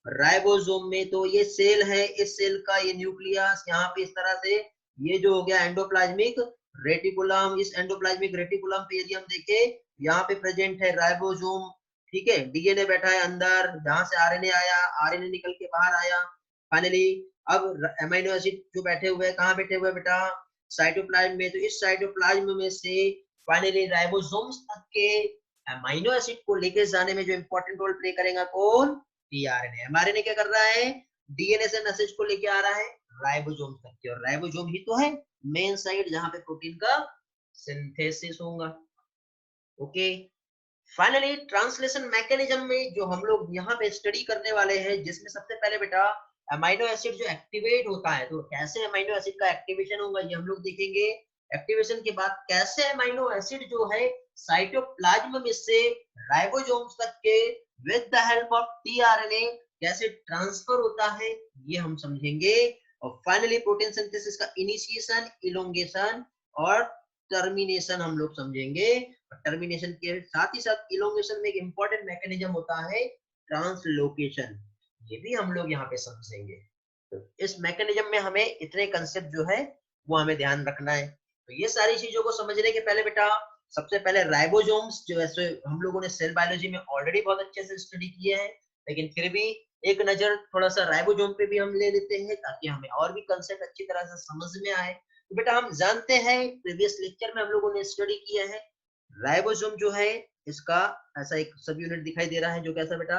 राइबोसोम में। तो ये सेल है, इस सेल का ये न्यूक्लियस यहाँ पे इस तरह से ये जो हो गया एंडोप्लाज्मिक रेटिकुलम। इस एंडोप्लाज्मिक रेटिकुलम पे यदि हम देखें, यहाँ पे प्रेजेंट है राइबोसोम, ठीक है, डीएनए बैठा है अंदर, जहां से आरएनए आया, आरएनए निकल के बाहर आया। फाइनली अब एमाइनो एसिड जो बैठे हुए हैं, कहाँ बैठे हुए हैं बेटा, साइटोप्लाज्म में। तो इस साइटोप्लाज्म में से फाइनली राइबोसोम्स तक के एमाइनो एसिड को लेके जाने में जो इंपॉर्टेंट रोल प्ले करेगा कौन, टीआरएनए। एमआरएनए क्या कर रहा है, डीएनए से मैसेज को लेके आ रहा है राइबोसोम तक के, और राइबोसोम ही तो है मेन साइट जहां पे प्रोटीन का सिंथेसिस होगा। ओके, फाइनली ट्रांसलेशन मैकेनिज्म में जो हम लोग यहाँ पे स्टडी करने वाले हैं, जिसमें सबसे पहले बेटा अमाइनो एसिड जो एक्टिवेट होता है, तो कैसे अमाइनो एसिड का एक्टिवेशन होगा ये हम लोग देखेंगे। एक्टिवेशन के बाद कैसे अमाइनो एसिड जो है साइटोप्लाज्म में से राइबोसोम्स तक के with the help of tRNA कैसे ट्रांसफर होता है ये हम समझेंगे। और फाइनली प्रोटीन सिंथेसिस का इनिशिएशन, इलोंगेशन और टर्मिनेशन हम लोग समझेंगे। टर्मिनेशन के साथ ही साथ इलोंगेशन में एक इंपॉर्टेंट मैकेनिज्म होता है ट्रांसलोकेशन, ये भी हम लोग यहाँ पे समझेंगे। तो इस मैकेनिज्म में हमें इतने कंसेप्ट जो है वो हमें ध्यान रखना है। तो ये सारी चीजों को समझने के पहले बेटा सबसे पहले राइबोसोम्स जो ऐसे हम लोगों ने सेल बायोलॉजी में ऑलरेडी बहुत अच्छे से स्टडी किए हैं, लेकिन फिर भी एक नजर थोड़ा सा राइबोसोम पे भी हम ले लेते हैं ताकि हमें और भी कंसेप्ट अच्छी तरह से समझ में आए। तो बेटा हम जानते हैं, प्रीवियस लेक्चर में हम लोगों ने स्टडी किया है, राइबोसोम जो है इसका ऐसा एक सब यूनिट दिखाई दे रहा है जो कैसा बेटा,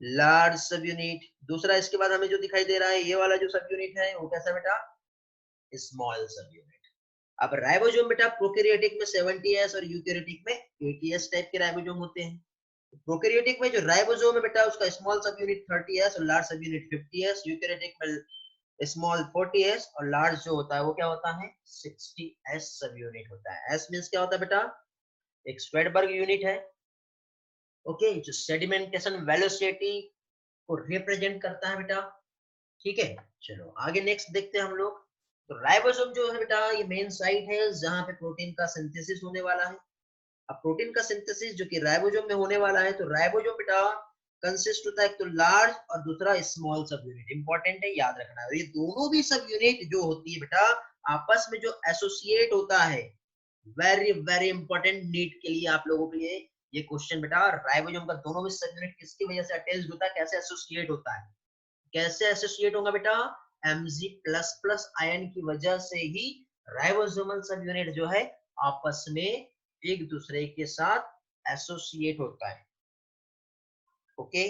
लार्ज सब यूनिट। दूसरा इसके बाद हमें जो दिखाई दे रहा है ये वाला जो सब यूनिट है वो कैसा बेटा, स्मॉल सब यूनिट। अब राइबोसोम बेटा प्रोकैरियोटिक में 70s और यूकैरियोटिक में 80s टाइप के राइबोसोम होते हैं। प्रोकैरियोटिक में जो राइबोसोम है बेटा उसका स्मॉल सब यूनिट 30s और लार्ज सब यूनिट 50s, यूकैरियोटिक में स्मॉल 40s और लार्ज जो होता है वो क्या होता है 60s सब यूनिट होता है। एस मींस क्या होता है बेटा, एक स्वेडबर्ग यूनिट है, ओके, जो सेडिमेंटेशन वेलोसिटी को रिप्रेजेंट करता है बेटा, ठीक है। चलो आगे नेक्स्ट देखते हैं हम लोग। तो राइबोसोम जो है बेटा ये मेन साइट है जहां पे प्रोटीन का सिंथेसिस होने वाला है। अब प्रोटीन का सिंथेसिस जो कि राइबोसोम में होने वाला है, तो राइबोसोम बेटा कंसिस्ट होता है एक तो लार्ज और दूसरा स्मॉल सब यूनिट, इंपॉर्टेंट है याद रखना है। ये दोनों भी सब यूनिट जो होती है बेटा आपस में जो एसोसिएट होता है, वेरी वेरी इंपॉर्टेंट नीट के लिए आप लोगों के लिए ये क्वेश्चन बेटा, राइबोसोम का दोनों भी सब यूनिट किसकी वजह से अटैच्ड होता है, कैसे एसोसिएट होता है, कैसे एसोसिएट होगा बेटा, Mg++ आयन की वजह से ही राइबोसोमल सब यूनिट जो है आपस में एक दूसरे के साथ एसोसिएट होता है, ओके।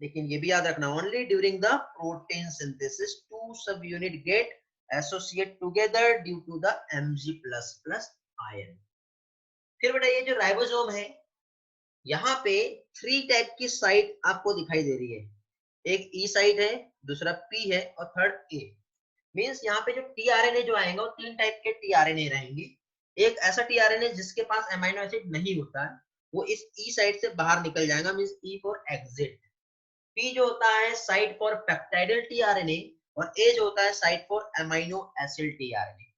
लेकिन ये भी याद रखना, only during the protein synthesis two subunit get associate together due to the Mg++ ion. फिर बेटा ये जो राइबोसोम है यहाँ पे 3 टाइप की साइट आपको दिखाई दे रही है, एक ई साइट है, दूसरा पी है और थर्ड ए। मींस यहाँ पे जो टीआरएनए जो आएगा वो 3 टाइप के टीआरएनए रहेंगे। एक ऐसा टीआरएनए जिसके पास अमीनो एसिड नहीं होता है, वो इस ई साइट से बाहर निकल जाएगा, means E for exit. P जो होता है साइट फॉर पेप्टाइडल टीआरएनए और ए जो होता है site for amino acid tRNA.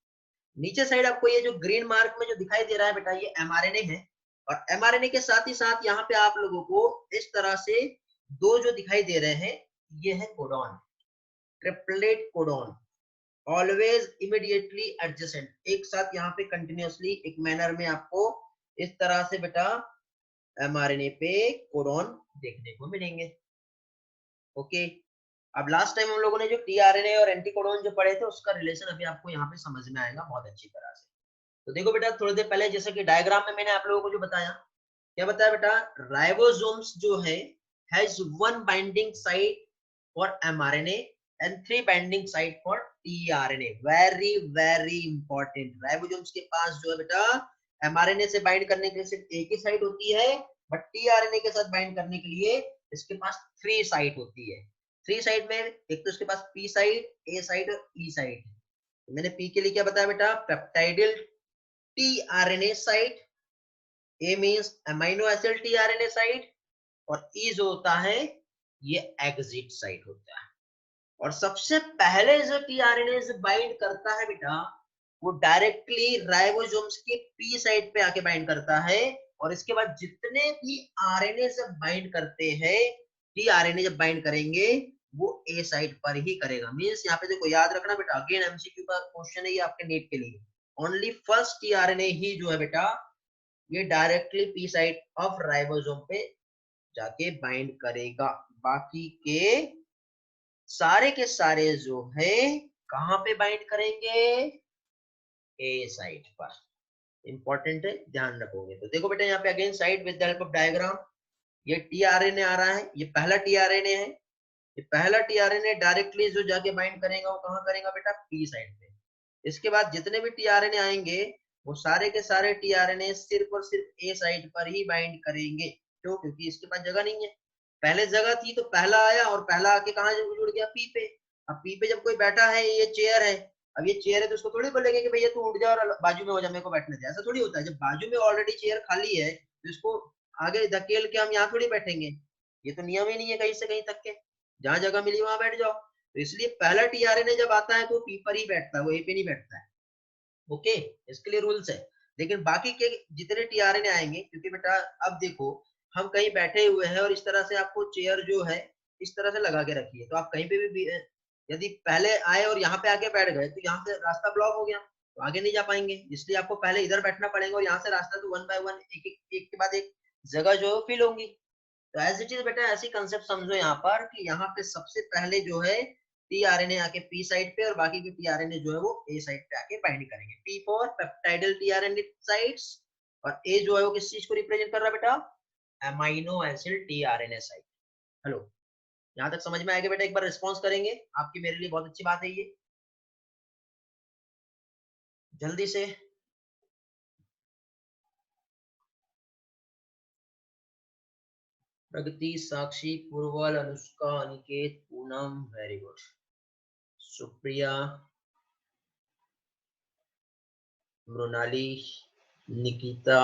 नीचे साइड आपको ये जो ग्रीन मार्क में जो दिखाई दे रहा है बेटा ये एमआरएनए है, और एमआरएनए के साथ ही साथ यहाँ पे आप लोगों को इस तरह से दो जो दिखाई दे रहे हैं ये है codon, triplet codon, always immediately adjacent, एक साथ यहाँ पे कंटिन्यूअसली एक मैनर में आपको इस तरह से बेटा एमआरएनए पे कोडॉन देखने को मिलेंगे, ओके। अब लास्ट टाइम हम लोगों ने जो टीआरएनए और एंटीकोडॉन जो पढ़े थे उसका रिलेशन अभी आपको यहाँ पे समझ में आएगा बहुत अच्छी तरह से। तो देखो बेटा थोड़ी देर पहले जैसे कि डायग्राम में मैंने आप लोगों को जो बताया, क्या बताया बेटा, राइबोसोम्स जो है has 1 binding site for mRNA and 3 binding site for tRNA. Very very important, ribosomes के पास जो है बेटा एमआरएनए से बाइंड करने के लिए सिर्फ एक ही साइट होती है, बट टीआरएनए के साथ बाइंड करने के लिए इसके पास 3 साइट होती है। 3 साइट में एक तो इसके पास पी साइट, ए साइट और ई साइट। तो मैंने पी के लिए क्या बताया बेटा, peptidyl tRNA site, A means amino acid tRNA site, और ई जो होता है ये एग्जिट साइट होता है। और सबसे पहले जो टीआरएनए से बाइंड करता है बेटा वो डायरेक्टली राइबोसोम्स के पी साइट पे आके बाइंड करता है, और इसके बाद जितने भी आरएनए से बाइंड करते हैं, टीआरएनए जब बाइंड करेंगे वो ए साइट पर ही करेगा। मींस यहाँ पे देखो याद रखना बेटा, अगेन एमसीक्यू का क्वेश्चन है ये आपके नीट के लिए। ओनली फर्स्ट टीआरएनए ही जो है बेटा ये directly P site of ribosome पे जाके बाइंड करेगा, बाकी के सारे जो है कहां पे बाइंड करेंगे, ए साइट पर। इंपॉर्टेंट है, ध्यान रखोगे तो। देखो बेटा यहाँ पे again site with the help of diagram, ये टीआरएनए आ रहा है, ये पहला टीआरएनए है, ये पहला टीआरएनए डायरेक्टली जो जाके बाइंड करेगा वो कहां करेगा बेटा, पी साइट पे। इसके बाद जितने भी टीआरएनए आएंगे वो सारे के सारे टीआरएनए सिर्फ और सिर्फ ए साइट पर ही बाइंड करेंगे। क्यों? क्योंकि इसके पास जगह नहीं है। पहले जगह थी तो पहला आया और पहला आके कहां जुड़ गया, पी पे। अब पी पे जब कोई बैठा है, ये चेयर है, अब ये चेयर है तो उसको थोड़ी बोलेंगे कि भैया तू उठ जा और बाजू में हो जा, मेरे को बैठने दे। ऐसा थोड़ी होता है। जब बाजू में ऑलरेडी चेयर खाली है तो इसको आगे धकेल के हम यहाँ थोड़ी बैठेंगे। ये तो नियम ही नहीं है कहीं से कहीं तक के, जहां जगह मिली वहां बैठ जाओ। तो इसलिए पहला टीआरएनए जब आता है तो पी पर ही बैठता है, वो ए पे नहीं बैठता है। ओके, इसके लिए रूल्स है। लेकिन बाकी के जितने टीआरएनए आएंगे, क्योंकि बेटा अब देखो हम कहीं बैठे हुए हैं और इस तरह से आपको चेयर जो है इस तरह से लगा के रखी है, तो आप कहीं पे भी यदि पहले आए और यहाँ पे आके बैठ गए तो यहाँ से रास्ता ब्लॉक हो गया, तो आगे नहीं जा पाएंगे। इसलिए आपको पहले इधर बैठना पड़ेगा और यहाँ से रास्ता तो वन बाय वन एक के बाद एक जगह जो फिल होंगी। तो एज इट इज बेटा ऐसी कंसेप्ट समझो यहाँ पर कि यहाँ पे सबसे पहले जो है टीआरएनए आके पी साइट पे और बाकी के टीआरएनए जो है वो ए साइट पे आके बाइंड करेंगे। P for peptidyl tRNA sites और ए जो है वो किस चीज को रिप्रेजेंट कर रहा है बेटा, amino acid tRNA site. Hello, यहाँ तक समझ में आएगा बेटा? एक बार रिस्पॉन्स करेंगे, आपकी मेरे लिए बहुत अच्छी बात है ये, जल्दी से। प्रगति, साक्षी, पूर्वल, अनुष्का, अनिकेत, पूनम, वेरी गुड। सुप्रिया, मृणाली, निकिता,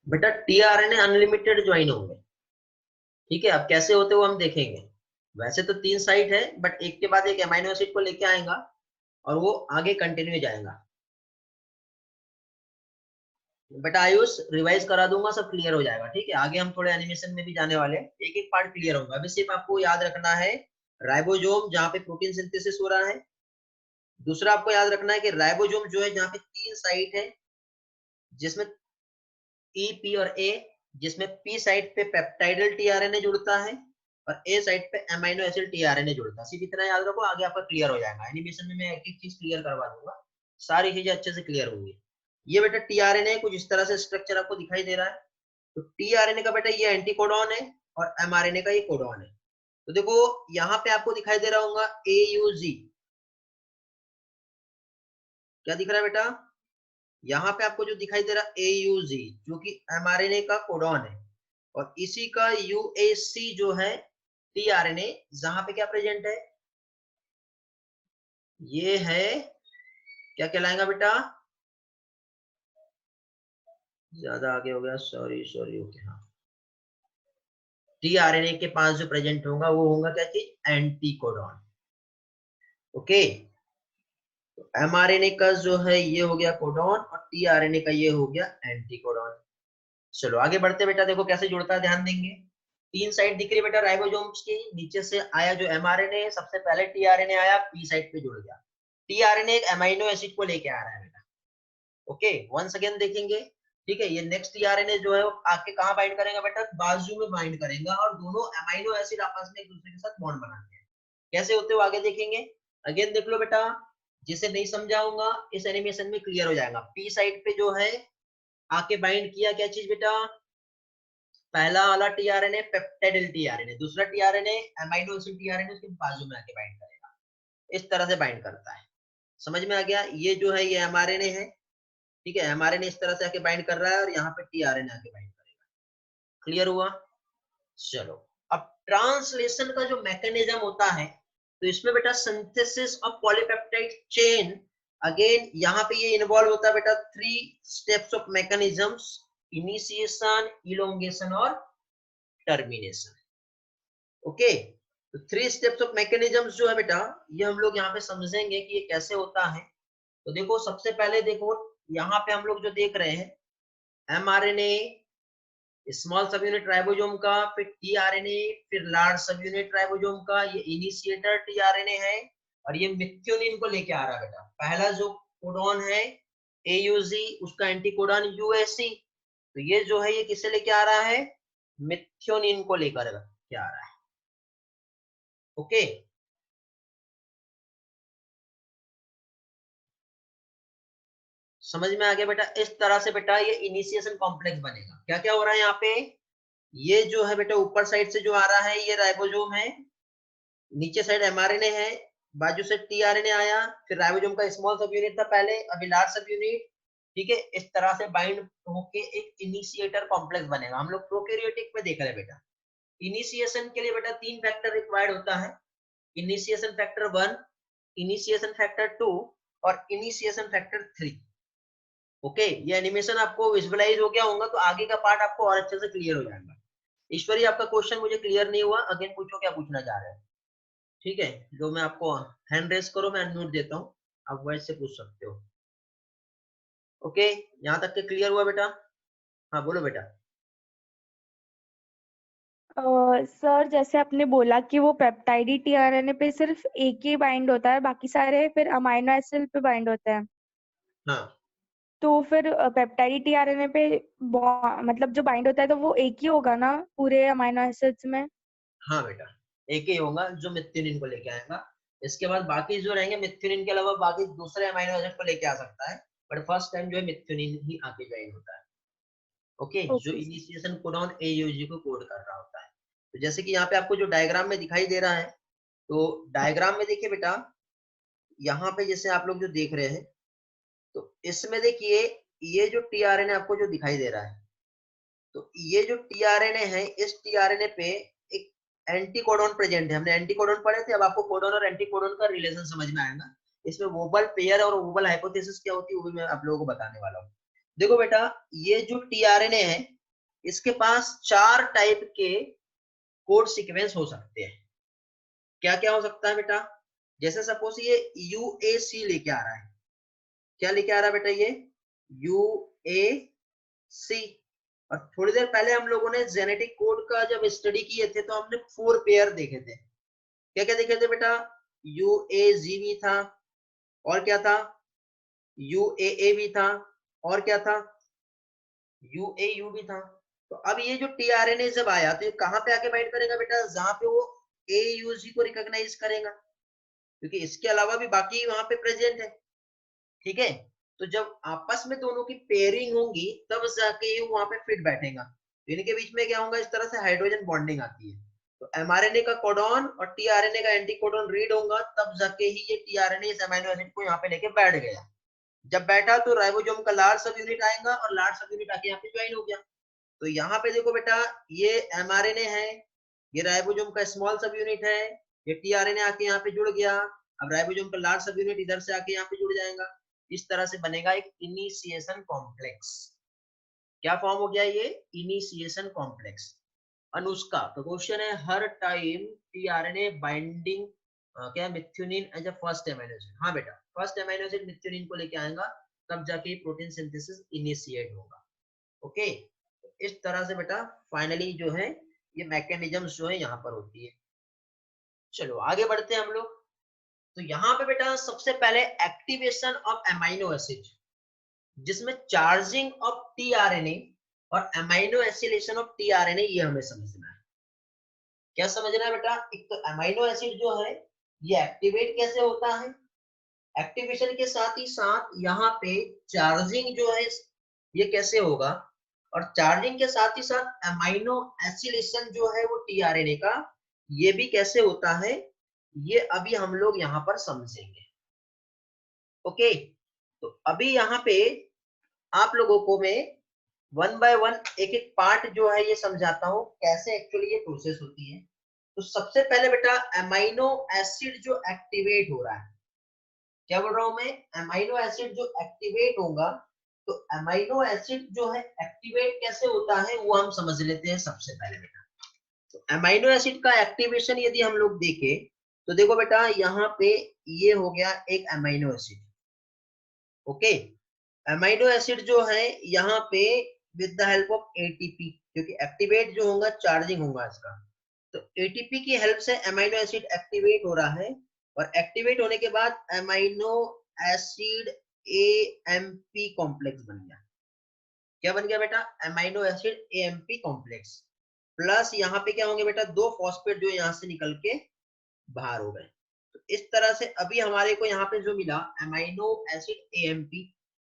बेटा टीआरएनए अनलिमिटेड ज्वाइन होंगे, ठीक है। अब कैसे होते वो हम देखेंगे। वैसे तो 3 साइट है, बट एक के बाद एक अमाइनो एसिड को लेके आएगा और वो आगे कंटिन्यू जाएगा। बेटा आयुष रिवाइज करा दूंगा, सब क्लियर हो जाएगा, ठीक है। आगे हम थोड़े एनिमेशन में भी जाने वाले, एक एक पार्ट क्लियर होगा। अभी सिर्फ आपको याद रखना है राइबोसोम जहाँ पे प्रोटीन सिंथेसिस हो रहा है। दूसरा आपको याद रखना है कि राइबोसोम जो है जहाँ पे 3 साइट है, जिसमें ई, पी और ए, जिसमें पी साइट पे पेप्टाइडल टीआरएनए जुड़ता है और ए साइट पे अमीनो एसिड टीआरएनए जुड़ता है। सिर्फ इतना याद रखो, आगे आपका क्लियर हो जाएगा। एनिमेशन में मैं एक एक चीज क्लियर करवा दूंगा, सारी चीजें अच्छे से क्लियर होंगी। ये बेटा टीआरएनए कुछ इस तरह से स्ट्रक्चर आपको दिखाई दे रहा है। तो टीआरएनए का बेटा ये एंटीकोडॉन है और एमआरएनए का ये कोडॉन है। तो देखो यहाँ पे आपको दिखाई दे रहा होगा AUG, क्या दिख रहा है बेटा? यहाँ पे आपको जो दिखाई दे रहा है AUG जो कि एमआरएनए का कोडॉन है, और इसी का UAC जो है टीआरएनए, जहां पे क्या प्रेजेंट है, ये है क्या कहलाएगा बेटा, ज्यादा आगे हो गया, सॉरी ओके, हाँ। टीआरएनए के पास जो प्रेजेंट होगा वो होगा क्या चीज, एंटीकोडॉन। ओके, तो एमआरएनए का जो है ये हो गया कोडॉन और टीआरएनए का ये हो गया एंटीकोडॉन। चलो आगे बढ़ते बेटा, देखो कैसे जुड़ता है, ध्यान देंगे। 3 साइड दिख रही है बेटा राइबोसोम्स की, नीचे से आया जो एमआरएनए, सबसे पहले टीआरएनए आया, पी साइड पे जुड़ गया। टीआरएनए एक अमीनो एसिड को लेके आ रहा है बेटा। ओके, वंस अगेन देखेंगे, ठीक है। ये नेक्स्ट टीआरएनए जो है वो आके कहां बाइंड करेगा बेटा, बाजू में बाइंड करेगा और दोनों अमीनो एसिड आपस में एक दूसरे के साथ बॉन्ड बनाते हैं। कैसे होते हो आगे देखेंगे। अगेन देख लो बेटा, जिसे नहीं समझाऊंगा इस एनिमेशन में क्लियर हो जाएगा। पी साइड पे जो है आके बाइंड किया क्या चीज बेटा, पहला वाला टीआरएनए पेप्टाइडल टीआरएनए, दूसरा टीआरएनए अमीनो एसिड टीआरएनए उसके बाजू में आके बाइंड करेगा। इस तरह से बाइंड करता है, समझ में आ गया। ये जो है ये एमआरएनए है, ठीक है। एमआरएनए इस तरह से आके बाइंड कर रहा है और यहाँ पे टीआरएनए आके बाइंड करेगा। क्लियर हुआ? चलो अब ट्रांसलेशन का जो मैकेनिज्म होता है, तो इसमें बेटा synthesis of polypeptide chain, again यहाँ पे ये इन्वॉल्व होता है बेटा 3 steps of mechanisms, initiation, elongation और टर्मिनेशन। ओके, तो 3 स्टेप्स ऑफ मैकेनिज्म्स जो है बेटा ये हम लोग यहाँ पे समझेंगे कि ये कैसे होता है। तो देखो सबसे पहले देखो यहाँ पे हम लोग जो देख रहे हैं एमआरएनए स्मॉल सब यूनिट राइबोसोम का, फिर टीआरएनए, फिर लार्ज सब यूनिट राइबोसोम का, ये इनिशिएटर टीआरएनए है, और ये मिथ्योनिन को लेके आ रहा है बेटा। पहला जो कोडॉन है AUG, उसका एंटीकोडॉन UAC, तो ये जो है ये किसे लेके आ रहा है, मिथ्योनिन को लेकर के आ रहा है। ओके, समझ में आ गया बेटा। इस तरह से बेटा ये इनिशिएशन कॉम्प्लेक्स बनेगा। क्या क्या हो रहा है यहाँ पे, ये जो है बेटा ऊपर साइड से जो आ रहा है ये राइबोसोम है, नीचे साइड mRNA है, बाजू से टीआरएनए आया, फिर राइबोसोम का स्मॉल सब यूनिट था पहले, अभी लार्ज सब यूनिट। ठीक है, इस तरह से बाइंड होके एक इनिशिएटर कॉम्प्लेक्स बनेगा। हम लोग प्रोकैरियोटिक में देख रहे हैं बेटा। इनिशिएशन के लिए बेटा 3 फैक्टर रिक्वायर्ड होता है, इनिशिएशन फैक्टर 1, इनिशिएशन फैक्टर 2 और इनिशिएशन फैक्टर 3। ओके, ये एनिमेशन आपको विजुअलाइज हो गया होगा, तो आगे का पार्ट आपको और अच्छे से क्लियर हो जाएगा। ईश्वरी, आपका क्वेश्चन मुझे क्लियर नहीं हुआ, अगेन पूछो क्या पूछना चाह रहे हैं। ठीक है, जो मैं आपको हैंड रेस करो, मैं अनम्यूट देता हूँ, आप वॉइस से पूछ सकते हो। ओके, यहाँ तक के क्लियर हुआ बेटा? हाँ बोलो बेटा। सर जैसे आपने बोला कि वो पेप्टाइड टीआरएनए पे सिर्फ एक ही बाइंड होता है, बाकी सारे फिर अमाइनो एसिड पे बाइंड होते हैं। हाँ, तो फिर पेप्टाइड टीआरएनए पे मतलब जो बाइंड होता है तो वो एक ही होगा ना पूरे अमाइनो एसिड्स में? हाँ बेटा, एक ही होगा जो मिथ्योनिन को लेके आएगा। इसके बाद बाकी जो रहेंगे मिथ्योनिन के अलावा बाकी दूसरे अमाइनो एसिड को लेके आ सकता है, बट फर्स्ट टाइम जो है मिथ्योनिन ही आके ज्वाइन होता है। ओके, जो ओके। इनिशिएशन कोडॉन AUG को कोड कर रहा होता है। तो जैसे कि यहाँ पे आपको जो डायग्राम में दिखाई दे रहा है, तो डायग्राम में देखिए बेटा, यहाँ पे जैसे आप लोग जो देख रहे हैं, तो इसमें देखिए ये जो टीआरएनए आपको जो दिखाई दे रहा है, तो ये जो टीआरएनए है, इस टीआरएनए पे एक एंटीकोडॉन प्रेजेंट है। हमने एंटीकोडॉन पढ़े थे, अब आपको कोडॉन और एंटीकोडॉन का रिलेशन समझ में आएगा। इसमें वोबल पेयर और वोबल हाइपोथेसिस क्या होती है वो भी मैं आप लोगों को बताने वाला हूँ। देखो बेटा, ये जो टीआरएनए है, इसके पास 4 टाइप के कोड सीक्वेंस हो सकते हैं। क्या क्या हो सकता है बेटा? जैसे सपोज ये UAC लेके आ रहा है, क्या लेके आ रहा है बेटा ये UAC। और थोड़ी देर पहले हम लोगों ने जेनेटिक कोड का जब स्टडी किए थे तो हमने 4 पेयर देखे थे। क्या क्या देखे थे बेटा? UAG भी था, और क्या था? UAA भी था, और क्या था? UAU भी था। तो अब ये जो टीआरएनए जब आया तो ये कहां पे आके बाइंड करेगा बेटा? जहां पे वो AUG को रिकॉग्नाइज करेगा, क्योंकि इसके अलावा भी बाकी वहां पे प्रेजेंट है। ठीक है, तो जब आपस में दोनों की पेयरिंग होगी तब जाके ये वहां पे फिट बैठेगा। तो इनके बीच में क्या होगा? इस तरह से हाइड्रोजन बॉन्डिंग आती है। तो mRNA का कोडॉन और टीआरएनए का एंटीकोडॉन रीड होगा, तब जाके ही ये टीआरएनए इस अमीनो एसिड को यहाँ पे लेके बैठ गया। जब बैठा तो राइबोसोम का लार्ज सब यूनिट आएगा और लार्ज सब यूनिट आके यहाँ पे ज्वाइन हो गया। तो यहाँ पे देखो बेटा, ये mRNA है, ये राइबोसोम का स्मॉल सब यूनिट है, ये टीआरएनए आके यहाँ पे जुड़ गया। अब राइबोसोम का लार्ज सब यूनिट इधर से आके यहाँ पे जुड़ जाएगा। इस तरह से बनेगा एक इनिशिएशन कॉम्प्लेक्स। क्या फॉर्म हो गया ये? Initiation complex. अनुष्का का क्वेश्चन है, हर टाइम टीआरएनए बाइंडिंग क्या methionine as a first amino acid? हाँ बेटा, फर्स्ट अमीनो एसिड मिथ्योनिन को लेके आएगा, तब जाके प्रोटीन सिंथेसिस इनिशिएट होगा। ओके, इस तरह से बेटा फाइनली जो है ये मैकेनिज्म्स जो है यहाँ पर होती है। चलो आगे बढ़ते हैं हम लोग। तो यहाँ पे बेटा सबसे पहले एक्टिवेशन ऑफ अमीनो एसिड, जिसमें चार्जिंग ऑफ टीआरएनए और अमीनो एसिलेशन ऑफ टीआरएनए, ये हमें समझना है। क्या समझना है बेटा? एक तो अमीनो एसिड जो है ये एक्टिवेट कैसे होता है, एक्टिवेशन के साथ ही साथ यहाँ पे चार्जिंग जो है ये कैसे होगा, और चार्जिंग के साथ ही साथ अमीनो एसिलेशन जो है वो टीआरएनए का, ये भी कैसे होता है, ये अभी हम लोग यहाँ पर समझेंगे। ओके, तो अभी यहाँ पे आप लोगों को मैं 1 बाय 1 एक एक पार्ट जो है ये समझाता हूँ कैसे एक्चुअली ये प्रोसेस होती है। तो सबसे पहले बेटा अमीनो एसिड जो एक्टिवेट हो रहा है, क्या बोल रहा हूं मैं? अमीनो एसिड जो एक्टिवेट होगा, तो अमीनो एसिड जो है एक्टिवेट कैसे होता है वो हम समझ लेते हैं सबसे पहले बेटा। तो अमीनो एसिड का एक्टिवेशन यदि हम लोग देखें तो देखो बेटा, यहाँ पे ये हो गया एक amino acid. Okay, amino acid जो है यहाँ पे with the help of ATP, क्योंकि एक्टिवेट जो होगा चार्जिंग होगा इसका, तो एटीपी की हेल्प से अमीनो एसिड एक्टिवेट हो रहा है, और एक्टिवेट होने के बाद अमीनो एसिड एएमपी कॉम्प्लेक्स बन गया। क्या बन गया बेटा? Amino acid AMP complex, plus यहाँ पे क्या होंगे बेटा? 2 फॉस्फेट जो यहाँ से निकल के बाहर हो गए। तो इस तरह से अभी हमारे को यहाँ पे जो मिला अमीनो एसिड एएमपी,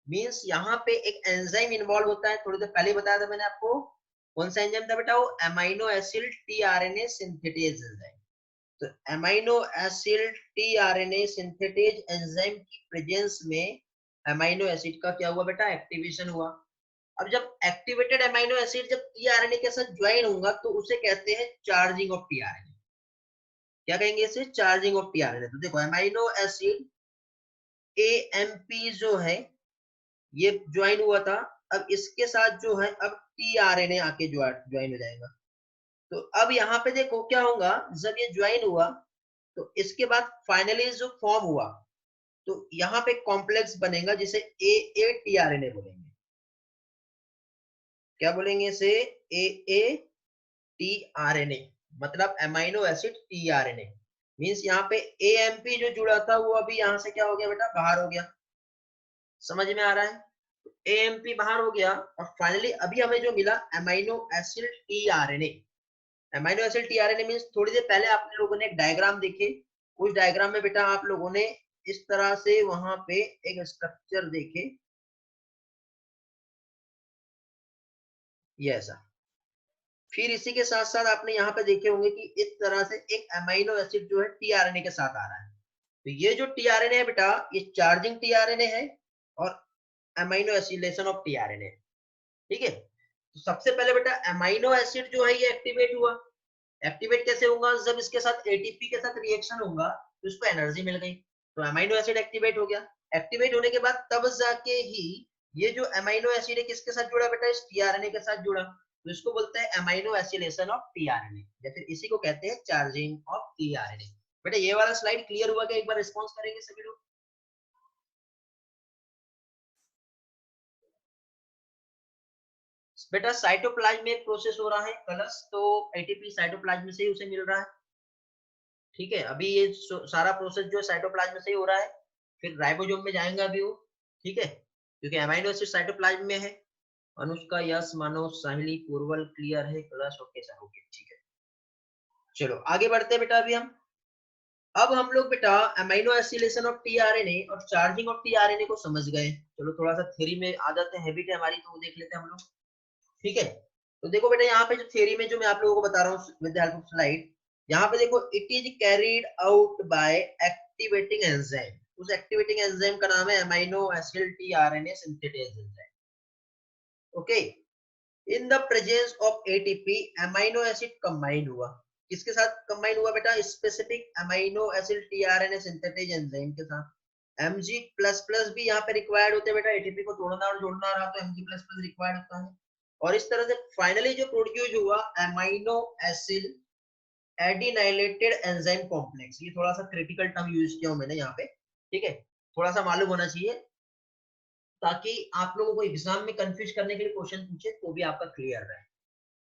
मींस यहाँ पे एक एंजाइम इन्वॉल्व होता है। थोड़ी देर पहले बताया था मैंने आपको, कौन सा एंजाइम था बेटा? वो amino acid tRNA synthetase enzyme. तो amino acid tRNA synthetase enzyme की प्रेजेंस में अमीनो एसिड का क्या हुआ बेटा? एक्टिवेशन हुआ। अब जब एक्टिवेटेड अमीनो एसिड जब टीआरएनए के साथ ज्वाइन होगा तो उसे कहते हैं चार्जिंग ऑफ टीआरएनए। क्या कहेंगे इसे? Charging of tRNA. तो देखो अमीनो एसिड एएमपी जो है ये ज्वाइन हुआ था, अब इसके साथ जो है अब टीआरएनए आके ज्वाइन हो जाएगा। तो अब यहाँ पे देखो क्या होगा, जब ये ज्वाइन हुआ तो इसके बाद फाइनली जो फॉर्म हुआ तो यहाँ पे कॉम्प्लेक्स बनेगा जिसे ए टीआरएनए बोलेंगे। क्या बोलेंगे इसे? ए टीआरएनए, मतलब अमीनो एसिड टीआरएनए। मींस यहाँ पे एएमपी जो जुड़ा था वो अभी यहाँ से क्या हो गया बेटा? बाहर हो गया। समझ में आ रहा है? एएमपी बाहर हो गया और फाइनली अभी हमें जो मिला amino acid tRNA. Amino acid tRNA means थोड़ी देर पहले आप लोगों ने एक डायग्राम देखे, उस डायग्राम में बेटा आप लोगों ने इस तरह से वहां पे एक स्ट्रक्चर देखे, ये ऐसा। फिर इसी के साथ साथ आपने यहाँ पे देखे होंगे कि इस तरह से एक अमीनो एसिड जो है टीआरएनए के साथ आ रहा है। तो ये जो टीआरएनए है बेटा ये चार्जिंग टीआरएनए है और अमीनो एसिलेशन ऑफ टीआरएनए। ठीक है, तो सबसे पहले बेटा अमीनो एसिड जो है ये एक्टिवेट हुआ। एक्टिवेट कैसे होगा? जब इसके साथ एटीपी के साथ रिएक्शन होगा तो इसको एनर्जी मिल गई, तो अमीनो एसिड एक्टिवेट हो गया। एक्टिवेट होने के बाद तब जाके ही ये जो अमीनो एसिड है किसके साथ जुड़ा बेटा? इस टीआरएनए के साथ जुड़ा, तो इसको बोलते हैं अमीनो एसिलेशन ऑफ टीआरएनए, या फिर इसी को कहते हैं चार्जिंग ऑफ टीआरएनए। बेटा ये वाला स्लाइड क्लियर हुआ क्या? एक बार रिस्पॉन्स करेंगे सभी लोग। बेटा साइटोप्लाज्म में प्रोसेस हो रहा है कलश, तो एटीपी साइटोप्लाज्म से ही उसे मिल रहा है। ठीक है, अभी ये सारा प्रोसेस जो साइटोप्लाज्म से ही हो रहा है, फिर राइबोसोम में जाएगा अभी वो। ठीक है, क्योंकि अमीनो एसिड साइटोप्लाज्म में है। अनुष्का, यश, मानव, साहिली, पूर्वल क्लियर है क्लास? ओके सर, ओके ठीक है। चलो आगे बढ़ते हैं बेटा। अभी अब हम लोग बेटा अमीनो एसिलेशन ऑफ टीआरएनए और चार्जिंग ऑफ टीआरएनए को समझ गए। चलो थोड़ा सा थ्योरी में आदत है, हैबिट है हमारी, तो वो देख लेते हैं हम लोग। ठीक है, तो देखो बेटा यहाँ पे जो थ्योरी में जो मैं आप लोगों को बता रहा हूँ with the help of slide, यहाँ पे देखो it is carried out by activating enzyme. उस एक्टिवेटिंग एंजाइम का नाम है amino acid tRNA synthetase enzyme. Okay, in the presence of ATP amino acid combine हुआ। किसके साथ कंबाइन हुआ बेटा? Specific amino acid tRNA synthetase enzyme के साथ। Mg++ भी यहाँ पे रिक्वायर्ड होते हैं बेटा, एटीपी को तोड़ना और जोड़ना रहा तो Mg++ रिक्वायर्ड होता है। और इस तरह से फाइनली जो प्रोड्यूस हुआ अमीनो एसिड एडिनाइलेटेड एंजाइम कॉम्प्लेक्स। ये थोड़ा सा क्रिटिकल टर्म यूज किया हूं मैंने यहाँ पे। ठीक है, थोड़ा सा मालूम होना चाहिए ताकि आप लोगों को एग्जाम में कंफ्यूज करने के लिए क्वेश्चन पूछे तो भी आपका क्लियर रहे।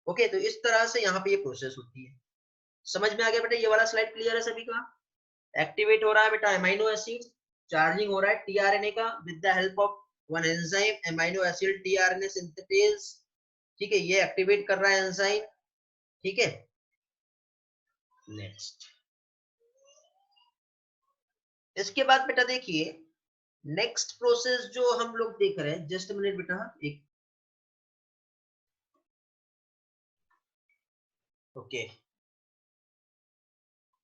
ओके, तो इस तरह से यहाँ पे ये प्रोसेस होती है। समझ में आ गया बेटा? ये वाला स्लाइड क्लियर है सभी का? एक्टिवेट हो रहा है बेटा अमीनो एसिड, चार्जिंग हो रहा है टीआरएनए का with the help of one enzyme amino acid tRNA synthetase. ठीक है, ये एक्टिवेट कर रहा है एंजाइम। ठीक है, नेक्स्ट इसके बाद बेटा देखिए नेक्स्ट प्रोसेस जो हम लोग देख रहे हैं, जस्ट मिनट बेटा, एक ओके,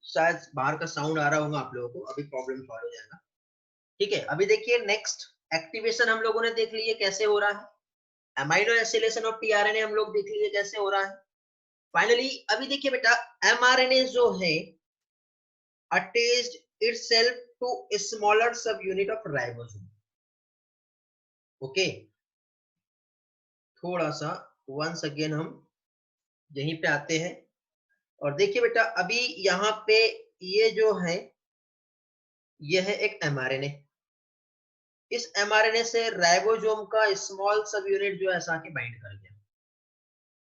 शायद बाहर का साउंड आ रहा होगा आप लोगों को, अभी प्रॉब्लम सॉल्व हो जाएगा। ठीक है, अभी देखिए नेक्स्ट एक्टिवेशन हम लोगों ने देख लिए कैसे हो रहा है, अमीनो एसिलेशन ऑफ टीआरएनए हम लोग देख लिए कैसे हो रहा है। फाइनली अभी देखिए बेटा एमआरएनए जो है attached itself to a smaller subunit of ribosome. Okay, थोड़ा सा वंस अगेन हम यहीं पे आते हैं और देखिए बेटा अभी यहाँ पे ये जो है ये है एक एमआरएनए। इस mRNA से राइबोसोम का स्मॉल सब यूनिट जो है ऐसा के बाइंड कर गया।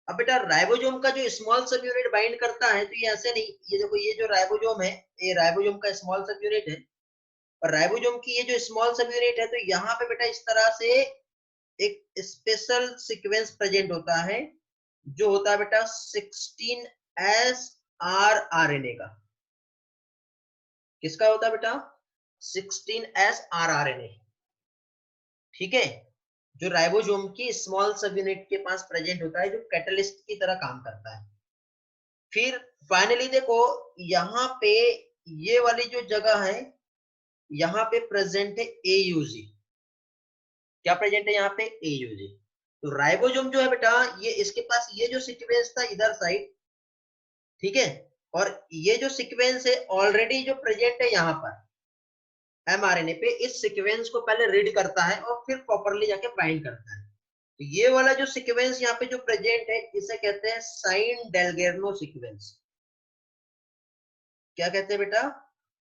अब बेटा राइबोसोम का जो स्मॉल सब यूनिट बाइंड करता है तो ये ऐसे नहीं, ये देखो ये जो राइबोसोम है ये राइबोसोम का स्मॉल सब यूनिट है, और राइबोसोम की ये जो स्मॉल सब यूनिट है तो यहाँ पे बेटा इस तरह से एक स्पेशल सीक्वेंस प्रेजेंट होता है जो होता है बेटा 16S rRNA का। किसका होता है बेटा? 16S rRNA, ठीक है, जो राइबोसोम की स्मॉल सब यूनिट के पास प्रेजेंट होता है, जो कैटलिस्ट की तरह काम करता है। फिर फाइनली देखो यहाँ पे ये वाली जो जगह है यहाँ पे प्रेजेंट है AUG। क्या प्रेजेंट है यहाँ पे? AUG। तो राइबोसोम जो है बेटा ये इसके पास ये जो सीक्वेंस था इधर साइड, ठीक है, और ये जो सीक्वेंस है ऑलरेडी जो प्रेजेंट है यहाँ पर mRNA पे, इस सीक्वेंस को पहले रीड करता है और फिर प्रॉपरली जाके बाइंड करता है। तो ये वाला जो सीक्वेंस यहाँ पे जो प्रेजेंट है इसे कहते हैं साइन डेलगेर्नो सीक्वेंस। क्या कहते हैं बेटा?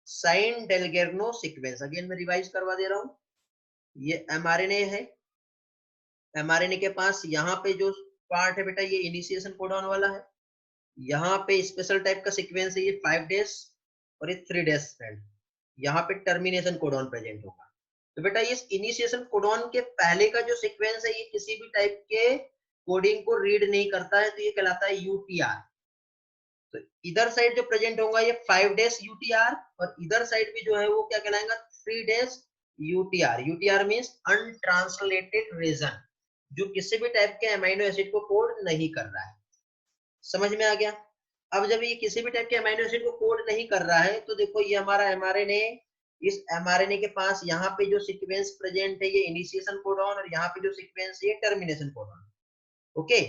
Shine Dalgarno sequence. अगेन मैं रिवाइज करवा दे रहा हूँ। ये mRNA है, mRNA के पास यहाँ पे जो पार्ट है बेटा ये इनिशिएशन कोडॉन वाला है, यहाँ पे स्पेशल टाइप का सीक्वेंस है ये 5 डेज और ये 3 डेज स्ट्रैंड, यहाँ पे टर्मिनेशन कोडॉन प्रेजेंट होगा। तो बेटा इस इनिशिएशन कोडॉन के पहले का जो सीक्वेंस है ये किसी भी टाइप के कोडिंग को रीड नहीं करता है, तो ये कहलाता है UTR। तो इधर साइड जो प्रेजेंट होगा ये 5 डेज UTR और इधर साइड भी जो है वो क्या कहलाएगा? 3 days UTR। UTR means untranslated region, जो किसी भी टाइप के अमीनो एसिड को कोड नहीं कर रहा है। समझ में आ गया? अब जब ये किसी भी टाइप के अमीनो एसिड को कोड नहीं कर रहा है तो देखो ये हमारा mRNA, इस mRNA के पास यहाँ पे जो सीक्वेंस प्रेजेंट है ये इनिशिएशन कोडॉन और यहाँ पे जो सीक्वेंस है ये टर्मिनेशन कोडॉन। ओके,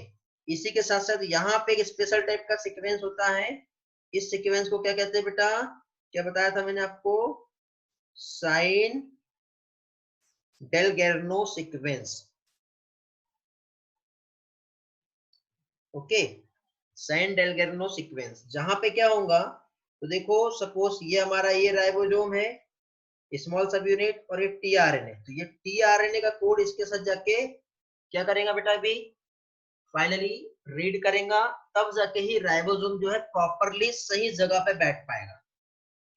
इसी के साथ साथ यहाँ पे एक स्पेशल टाइप का सीक्वेंस होता है, इस सीक्वेंस को क्या कहते हैं बेटा? क्या बताया था मैंने आपको? Shine Dalgarno sequence. Okay, Shine Dalgarno sequence, जहां पे क्या होगा तो देखो सपोज ये हमारा ये राइबोसोम है, स्मॉल सब यूनिट, और ये टीआरएनए। तो ये टीआरएनए का कोड इसके साथ जाके क्या करेगा बेटा? अभी फाइनली रीड करेगा, तब जाके ही राइबोसोम जो है प्रॉपरली सही जगह पे बैठ पाएगा।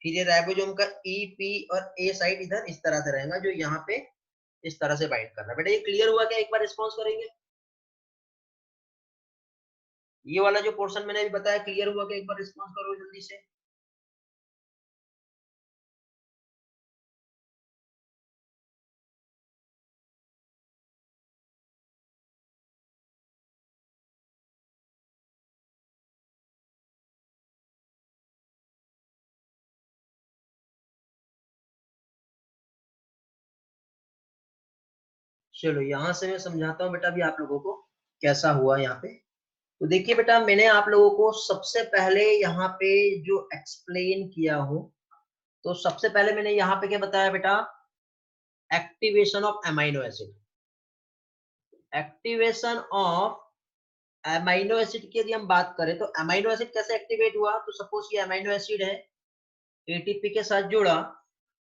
फिर ये राइबोसोम का ई, पी और ए साइड इधर इस तरह से रहेगा, जो यहाँ पे इस तरह से बाइंड कर रहा है। बेटा ये क्लियर हुआ क्या? एक बार रिस्पॉन्स करेंगे। ये वाला जो पोर्शन मैंने अभी बताया क्लियर हुआ क्या? एक बार रिस्पॉन्स करो जल्दी से। चलो यहाँ से मैं समझाता हूँ बेटा अभी आप लोगों को कैसा हुआ यहाँ पे। तो देखिए बेटा मैंने आप लोगों को सबसे पहले यहाँ पे जो एक्सप्लेन किया हूँ, तो सबसे पहले मैंने यहाँ पे क्या बताया बेटा? Activation of amino acid. Activation of amino acid की यदि हम बात करें तो अमाइनो एसिड कैसे एक्टिवेट हुआ? तो सपोज ये अमाइनो एसिड है, एटीपी के साथ जुड़ा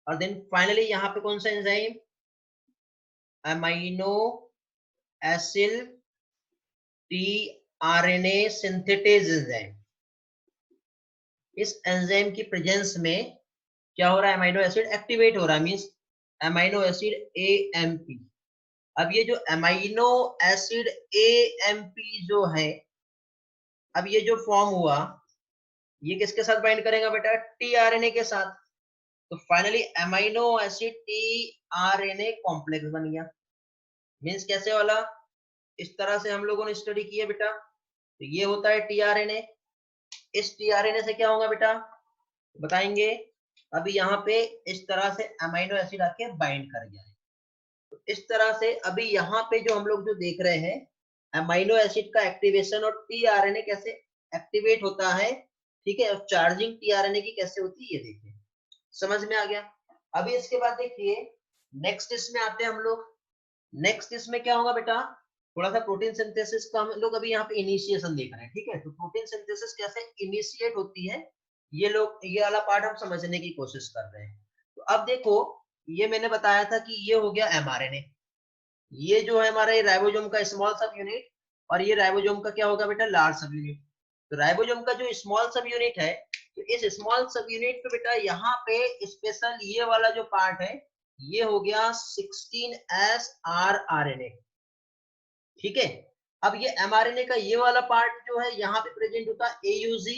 और देन फाइनली यहाँ पे कौन सा enzyme? Amino acid tRNA synthetase enzyme. इस एंजाइम की प्रेजेंस में क्या हो रहा है? अमाइनो एसिड एक्टिवेट हो रहा है, मींस अमाइनो एसिड एएमपी। अब ये जो अमाइनो एसिड एएमपी जो है, अब ये जो फॉर्म हुआ ये किसके साथ बाइंड करेगा बेटा? टीआरएनए के साथ। तो finally amino acid tRNA complex बन गया। मींस कैसे वाला? इस तरह से हम लोगों ने स्टडी किया बेटा। तो ये होता है टीआरएनए। इस टीआरएनए से क्या होगा बेटा बताएंगे? अभी यहाँ पे इस तरह से अमाइनो एसिड आके बाइंड कर गया है। तो इस तरह से अभी यहाँ पे जो हम लोग जो देख रहे हैं अमाइनो एसिड का एक्टिवेशन और टीआरएनए कैसे एक्टिवेट होता है, ठीक है, और चार्जिंग टीआरएनए की कैसे होती है, ये देखिए। समझ में आ गया? अभी इसके बाद देखिए नेक्स्ट इसमें आते हैं हम लोग। नेक्स्ट इसमें क्या होगा बेटा? थोड़ा सा प्रोटीन सिंथेसिस का हम लोग अभी यहाँ पे इनिशिएशन देख रहे हैं, ठीक है। तो प्रोटीन सिंथेसिस कैसे इनिशिएट होती है ये लोग, ये वाला पार्ट हम समझने की कोशिश कर रहे हैं। तो अब देखो ये मैंने बताया था कि ये हो गया mRNA, ये जो है हमारा ये राइबोसोम का स्मॉल सब यूनिट, और ये राइबोसोम का क्या होगा बेटा, लार्ज सब यूनिट। तो राइबोसोम का जो स्मॉल सब यूनिट है, तो इस स्मॉल सब यूनिट पे बेटा यहाँ पे स्पेशल ये वाला जो पार्ट है, ये हो गया 16S rRNA, ठीक है। अब ये mRNA का ये वाला पार्ट जो है यहाँ पे प्रेजेंट होता है AUG,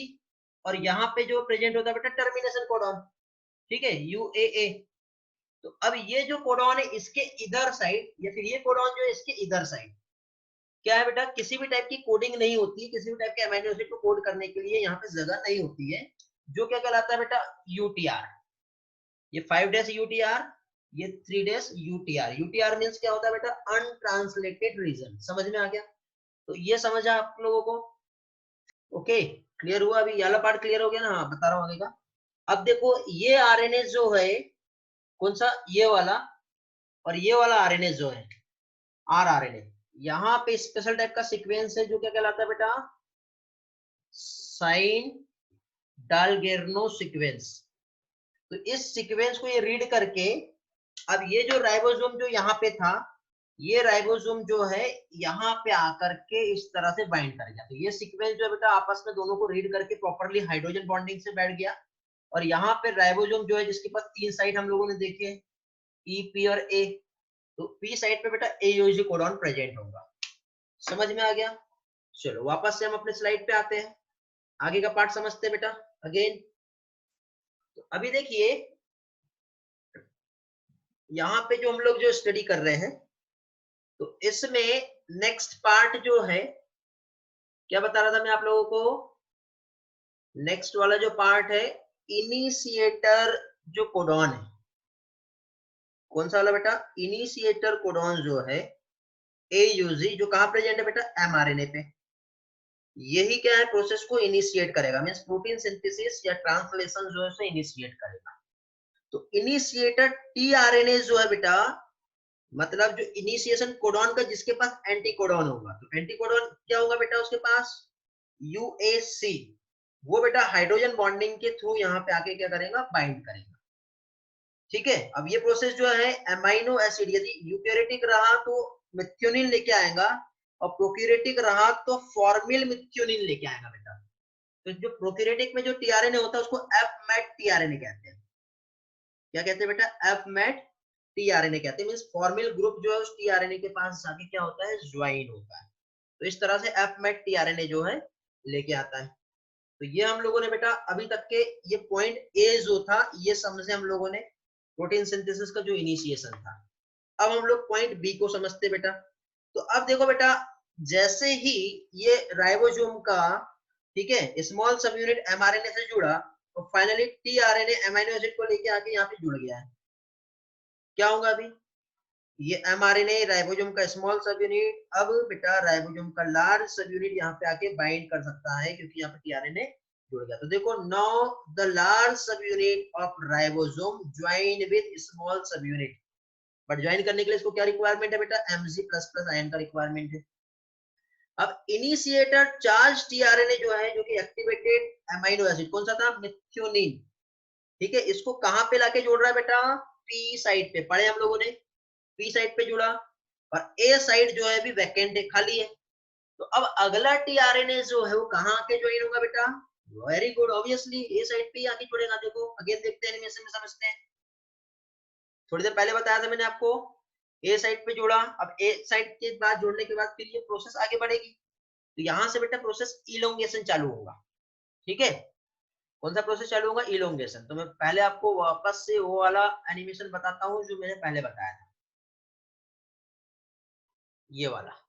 और यहाँ पे जो प्रेजेंट होता है बेटा टर्मिनेशन कोडॉन, ठीक है, UAA। तो अब ये जो कोडॉन है इसके इधर साइड, या फिर ये कोडॉन जो है इसके इधर साइड क्या है बेटा, किसी भी टाइप की कोडिंग नहीं होती है, किसी भी टाइप के अमीनो एसिड को कोड करने के लिए यहाँ पे जगह नहीं होती है, जो क्या कहलाता है बेटा, UTR। ये 5' UTR, ये 3' UTR। UTR मींस क्या होता है बेटा, अनट्रांसलेटेड रीजन। समझ में आ गया? तो ये समझा आप लोगों को? ओके, क्लियर हुआ? अभी ये वाला पार्ट क्लियर हो गया ना? हाँ, बता रहा हूँ आगे का। अब देखो ये आरएनए जो है, कौन सा, ये वाला, और ये वाला आरएनए जो है rRNA, यहाँ पे स्पेशल टाइप का सीक्वेंस है जो क्या कहलाता है बेटा, साइन डालगेर्नो सीक्वेंस। तो इस सीक्वेंस को ये रीड करके, अब ये जो राइबोसोम जो यहाँ पे था, ये राइबोसोम जो है यहाँ पे आकर के इस तरह से बाइंड कर गया। तो ये सीक्वेंस जो है बेटा आपस में दोनों को रीड करके प्रॉपर्ली हाइड्रोजन बॉन्डिंग से बैठ गया, और यहाँ पे राइबोसोम जो है जिसके पास 3 साइड हम लोगों ने देखे, ई, पी और ए, तो पी साइड पे बेटा AUG कोडॉन प्रेजेंट होगा। समझ में आ गया? चलो वापस से हम अपने स्लाइड पे आते हैं, आगे का पार्ट समझते हैं बेटा अगेन। तो अभी देखिए यहाँ पे जो हम लोग जो स्टडी कर रहे हैं, तो इसमें नेक्स्ट पार्ट जो है, क्या बता रहा था मैं आप लोगों को, नेक्स्ट वाला जो पार्ट है इनिशिएटर जो कोडॉन है, कौन सा वाला बेटा, इनिशिएटर कोडॉन जो है AUG, जो कहां प्रेजेंट है बेटा, mRNA पे। यही क्या है, प्रोसेस को इनिशिएट करेगा, मींस प्रोटीन सिंथेसिस या ट्रांसलेशन जो है उसे इनिशिएट करेगा। तो इनिशिएटर tRNA जो है बेटा, मतलब जो इनिशिएशन कोडॉन का जिसके पास एंटी कोडॉन होगा, तो एंटी कोडॉन क्या होगा बेटा उसके पास, UAC, वो बेटा हाइड्रोजन बॉन्डिंग के थ्रू यहाँ पे आके क्या करेगा, बाइंड करेगा। ठीक है, अब ये प्रोसेस जो है एमाइनो एसिड, यदि यूकैरियोटिक रहा तो मेथियोनिन लेके आएगा, और प्रोकैरियोटिक रहा तो फॉर्मिल मेथियोनिन लेके आएगा बेटा। तो जो प्रोकैरियोटिक में जो टीआरएनए होता है उसको एफ-मेट टीआरएनए कहते हैं। क्या कहते हैं बेटा, एफ-मेट टीआरएनए कहते हैं, मींस फॉर्मिल ग्रुप जो है उस टीआरएनए के पास जाके क्या होता है, ज्वाइन होता है। तो इस तरह से एफ-मेट टीआरएनए जो है लेके आता है। तो ये हम लोगों ने बेटा अभी तक के ये पॉइंट ए जो था ये समझे हम लोगों ने, प्रोटीन सिंथेसिस का जो इनिशिएशन था। अब हम लोग पॉइंट बी को समझते बेटा। तो अब देखो बेटा, जैसे ही ये राइबोसोम का, ठीक है, स्मॉल सब यूनिट एमआरएनए से जुड़ा, तो फाइनली टीआरएनए अमीनो एसिड को लेके आके यहाँ पे जुड़ गया है। क्या होगा अभी, ये एमआरएनए राइबोसोम का स्मॉल सब यूनिट अब बेटा राइबोसोम का लार्ज सब यूनिट यहाँ पे आके बाइंड कर सकता है, क्योंकि यहाँ पे टीआरएनए जुड़ गया। तो देखो, नाउ द लार्ज सब unit of ribosome join with small सब यूनिट, बट ज्वाइन करने के लिए इसको क्या रिक्वायरमेंट है बेटा, Mg++ आयन का रिक्वायरमेंट है। अब इनिशिएटर चार्ज टीआरएनए जो है, जो कि एक्टिवेटेड अमीनो एसिड, कौन सा था, मेथियोनिन, ठीक है, इसको कहां पे लाके जोड़ रहा है बेटा, पी साइड पे, पढ़े हम लोगों ने, पी साइड पे जुड़ा, और ए साइड जो है अभी वैकेंट है, खाली है। तो अब अगला टीआरएनए जो है वो कहां आके ज्वाइन होगा बेटा, वेरी गुड, ऑब्वियसली ए साइड पे आके जुड़ेगा। देखो अगेन देखते हैं, एनिमेशन में समझते हैं। थोड़ी देर पहले बताया था मैंने आपको, ए साइड पे जोड़ा, अब ए साइड के बाद जोड़ने के बाद फिर ये प्रोसेस आगे बढ़ेगी। तो यहां से बेटा प्रोसेस इलोंगेशन चालू होगा। ठीक है, कौन सा प्रोसेस चालू होगा, इलोंगेशन। तो मैं पहले आपको वापस से वो वाला एनिमेशन बताता हूँ जो मैंने पहले बताया था, ये वाला।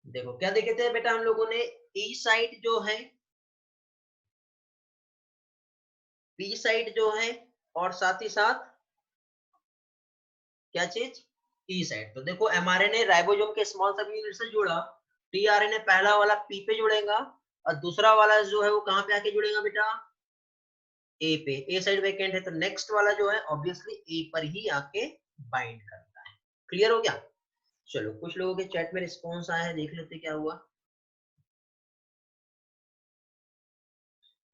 देखो क्या देखे थे बेटा हम लोगों ने, ई साइड जो है, पी साइड जो है, और साथ ही साथ क्या चीज, ई साइड। तो देखो एमआरएनए राइबोसोम के स्मॉल सब यूनिट से जुड़ा, टीआरएनए पहला वाला पी पे जुड़ेगा, और दूसरा वाला जो है वो कहां पे आके जुड़ेगा बेटा, ए पे। ए साइड वैकेंट है, तो नेक्स्ट वाला जो है ऑब्वियसली ए पर ही आके बाइंड करता है। क्लियर हो गया? चलो कुछ लोगों के चैट में रिस्पॉन्स आया है, देख लेते क्या हुआ।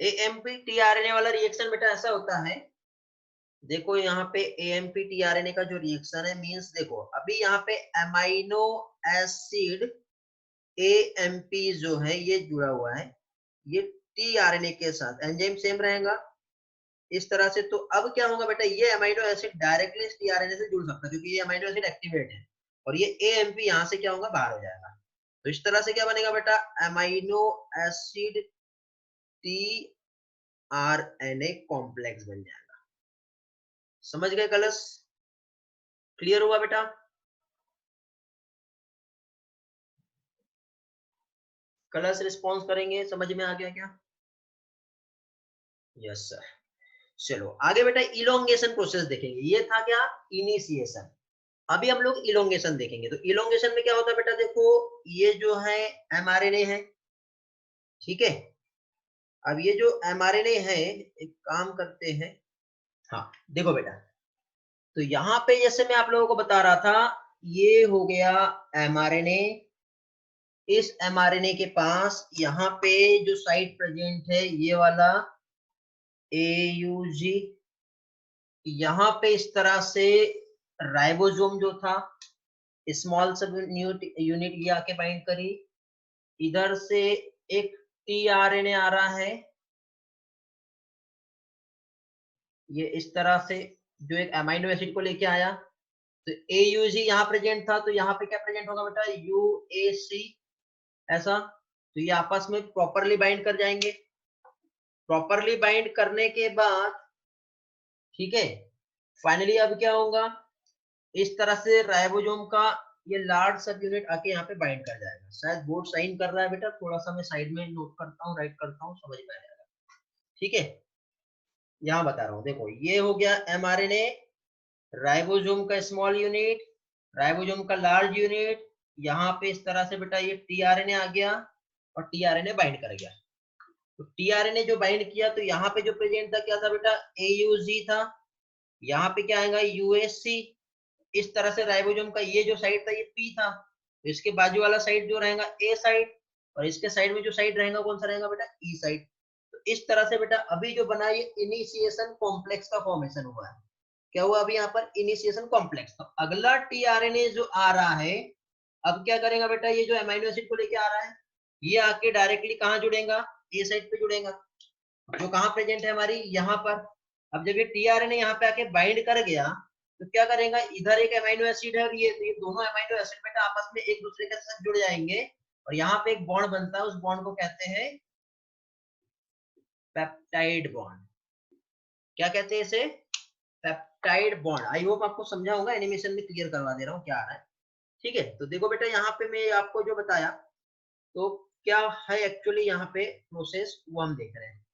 एएमपी टीआरएनए वाला रिएक्शन बेटा ऐसा होता है देखो यहाँ पे AMP tRNA का जो रिएक्शन है मींस देखो अभी यहाँ पे अमाइनो एसिड AMP जो है ये जुड़ा हुआ है, ये tRNA के साथ एंजाइम सेम रहेगा इस तरह से। तो अब क्या होगा बेटा, ये अमाइनो एसिड डायरेक्टली इस tRNA से जुड़ सकता है क्योंकि ये अमाइनो एसिड एक्टिवेट है, और ये AMP यहाँ से क्या होगा, बाहर हो जाएगा। तो इस तरह से क्या बनेगा बेटा, अमाइनो एसिड tRNA कॉम्प्लेक्स बन जाएगा। समझ गए कलर्स? क्लियर हुआ बेटा? कलर्स रिस्पॉन्स करेंगे, समझ में आ गया क्या? Yes sir. चलो आगे बेटा इलोंगेशन प्रोसेस देखेंगे। ये था क्या, इनिशिएशन। अभी हम लोग इलोंगेशन देखेंगे। तो इलोंगेशन में क्या होता है बेटा, देखो ये जो है mRNA है, ठीक है। अब ये जो mRNA है, एक काम करते हैं, हाँ देखो बेटा, तो यहाँ पे जैसे मैं आप लोगों को बता रहा था, ये हो गया mRNA। इस mRNA के पास यहाँ पे जो साइट प्रेजेंट है ये वाला AUG, यहाँ पे इस तरह से राइबोसोम जो था स्मॉल सब यूनिट ये आके बाइंड करी, इधर से एक tRNA आ रहा है, ये इस तरह से जो एक अमाइनो एसिड को लेके आया। तो AUG यहाँ प्रेजेंट था, तो यहाँ पे क्या प्रेजेंट होगा बेटा, UAC ऐसा। तो ये आपस में प्रॉपरली बाइंड कर जाएंगे। प्रॉपरली बाइंड करने के बाद ठीक है, फाइनली अब क्या होगा, इस तरह से राइबोसोम का ये लार्ज सब यूनिट आके यहाँ पे बाइंड कर जाएगा। शायद बोर्ड साइन कर रहा है बेटा, थोड़ा सा मैं साइड में नोट करता हूँ, राइट करता हूँ, समझ में आ जाएगा। ठीक है, यहाँ बता रहा हूँ, देखो ये हो गया mRNA, राइबोसोम का स्मॉल यूनिट, राइबोसोम का लार्ज यूनिट, यहाँ पे इस तरह से बेटा ये tRNA आ गया और tRNA बाइंड कर गया। तो tRNA जो बाइंड किया, तो यहाँ पे जो प्रेजेंट था क्या था बेटा, AUG था, यहाँ पे क्या आएगा UAC। इस तरह से राइबोसोम का ये जो साइड था ये P था, तो इसके बाजू वाला साइड जो रहेगा A साइड, और इसके साइड में जो साइड रहेगा कौन सा रहेगा बेटा, E साइड। तो इस तरह से बेटा अभी जो बना ये इनिशिएशन कॉम्प्लेक्स का फॉर्मेशन हुआ है। क्या हुआ अभी यहाँ पर, इनिशिएशन कॉम्प्लेक्स। तो अगला tRNA जो आ रहा है, अब क्या करेगा बेटा, ये जो अमाइनो एसिड को लेके आ रहा है, ये आके डायरेक्टली कहाँ जुड़ेगा, ए साइड पे जुड़ेगा, जो कहाँ प्रेजेंट है हमारी, यहाँ पर। अब जब ये tRNA यहाँ पे आके बाइंड कर गया, तो क्या करेगा, इधर एक अमाइनो एसिड है और ये दोनों अमाइनो एसिड बेटा आपस में एक दूसरे के साथ जुड़ जाएंगे, और यहाँ पे एक बॉन्ड बनता है, उस बॉन्ड को कहते हैं पेप्टाइड बॉन्ड। क्या कहते हैं इसे, पेप्टाइड बॉन्ड। आई होप आपको समझा होगा, एनिमेशन में क्लियर करवा दे रहा हूँ क्या आ रहा है। ठीक है, तो देखो बेटा यहाँ पे मैं आपको जो बताया, तो क्या है एक्चुअली यहाँ पे प्रोसेस, वो हम देख रहे हैं।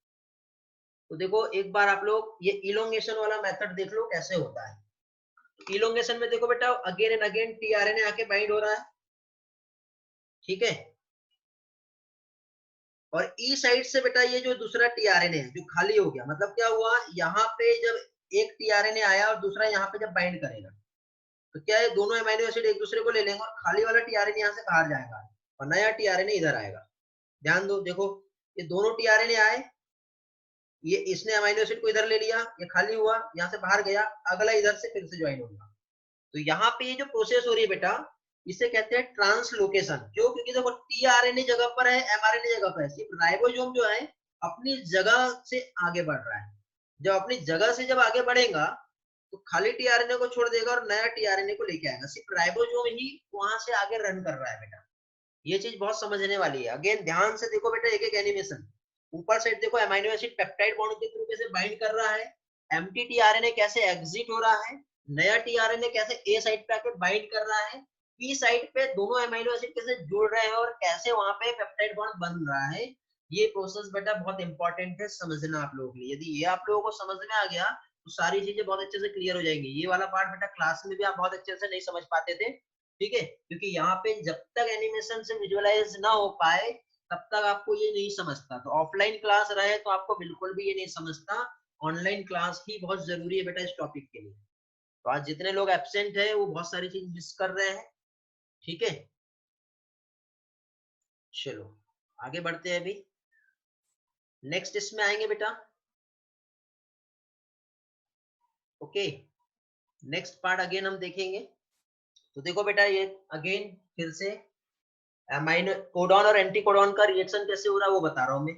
तो देखो एक बार आप लोग ये इलोंगेशन वाला मेथड देख लो कैसे होता है। इलोंगेशन में देखो बेटा अगेन एंड अगेन tRNA आके बाइंड हो रहा है, ठीक है। और ई साइड से बेटा ये जो दूसरा tRNA है जो खाली हो गया, मतलब क्या हुआ, यहाँ पे जब एक tRNA आया और दूसरा यहाँ पे जब बाइंड करेगा, तो क्या है, दोनों अमीनो एसिड एक दूसरे को ले लेंगे और खाली वाला tRNA यहाँ से बाहर जाएगा और नया tRNA इधर आएगा। ध्यान दो, देखो ये दोनों tRNA आए, ये इसने अमीनो एसिड को इधर ले लिया, ये खाली हुआ, यहाँ से बाहर गया, अगला इधर से फिर से ज्वाइन होगा। तो यहाँ पे ये जो प्रोसेस हो रही है बेटा, इसे कहते हैं ट्रांसलोकेशन। क्यों, क्योंकि देखो tRNA जगह पर है, mRNA जगह पर है, सिर्फ राइबोसोम जो है अपनी जगह से आगे बढ़ रहा है। जब अपनी जगह से जब आगे बढ़ेगा, तो खाली tRNA को छोड़ देगा और नया tRNA को लेके आएगा। सिर्फ राइबोसोम ही वहां से आगे रन कर रहा है बेटा। ये चीज बहुत समझने वाली है। अगेन ध्यान से देखो बेटा, एक एक एनिमेशन। ऊपर साइड देखो अमीनो एसिड पेप्टाइड बॉन्ड के थ्रू कैसे बाइंड कर रहा है, एम्प्टी tRNA कैसे एग्जिट हो रहा है, नया tRNA कैसे ए साइड पे आके बाइंड कर रहा है, बी साइड पे दोनों अमीनो एसिड कैसे जुड़ रहे हैं और कैसे वहां पे पेप्टाइड बॉन्ड बन रहा है। ये प्रोसेस बेटा बहुत इंपॉर्टेंट है समझना आप लोगों के लिए। यदि ये आप लोगों को समझ में आ गया तो सारी चीजें बहुत अच्छे से क्लियर हो जाएंगी। ये वाला पार्ट बेटा क्लास में भी आप बहुत अच्छे से नहीं समझ पाते थे, ठीक है, क्योंकि यहाँ पे जब तक एनिमेशन से विजुअलाइज ना हो पाए तब तक आपको ये नहीं समझता। तो ऑफलाइन क्लास रहे तो आपको बिल्कुल भी ये नहीं समझता। ऑनलाइन क्लास ही बहुत जरूरी है बेटा इस टॉपिक के लिए। तो आज जितने लोग एब्सेंट है वो बहुत सारी चीज मिस कर रहे हैं, ठीक है। चलो आगे बढ़ते हैं। अभी नेक्स्ट इसमें आएंगे बेटा, ओके, नेक्स्ट पार्ट अगेन हम देखेंगे। तो देखो बेटा, ये अगेन फिर से अमाइनो कोडॉन और एंटी कोडॉन का रिएक्शन कैसे हो रहा है वो बता रहा हूं मैं।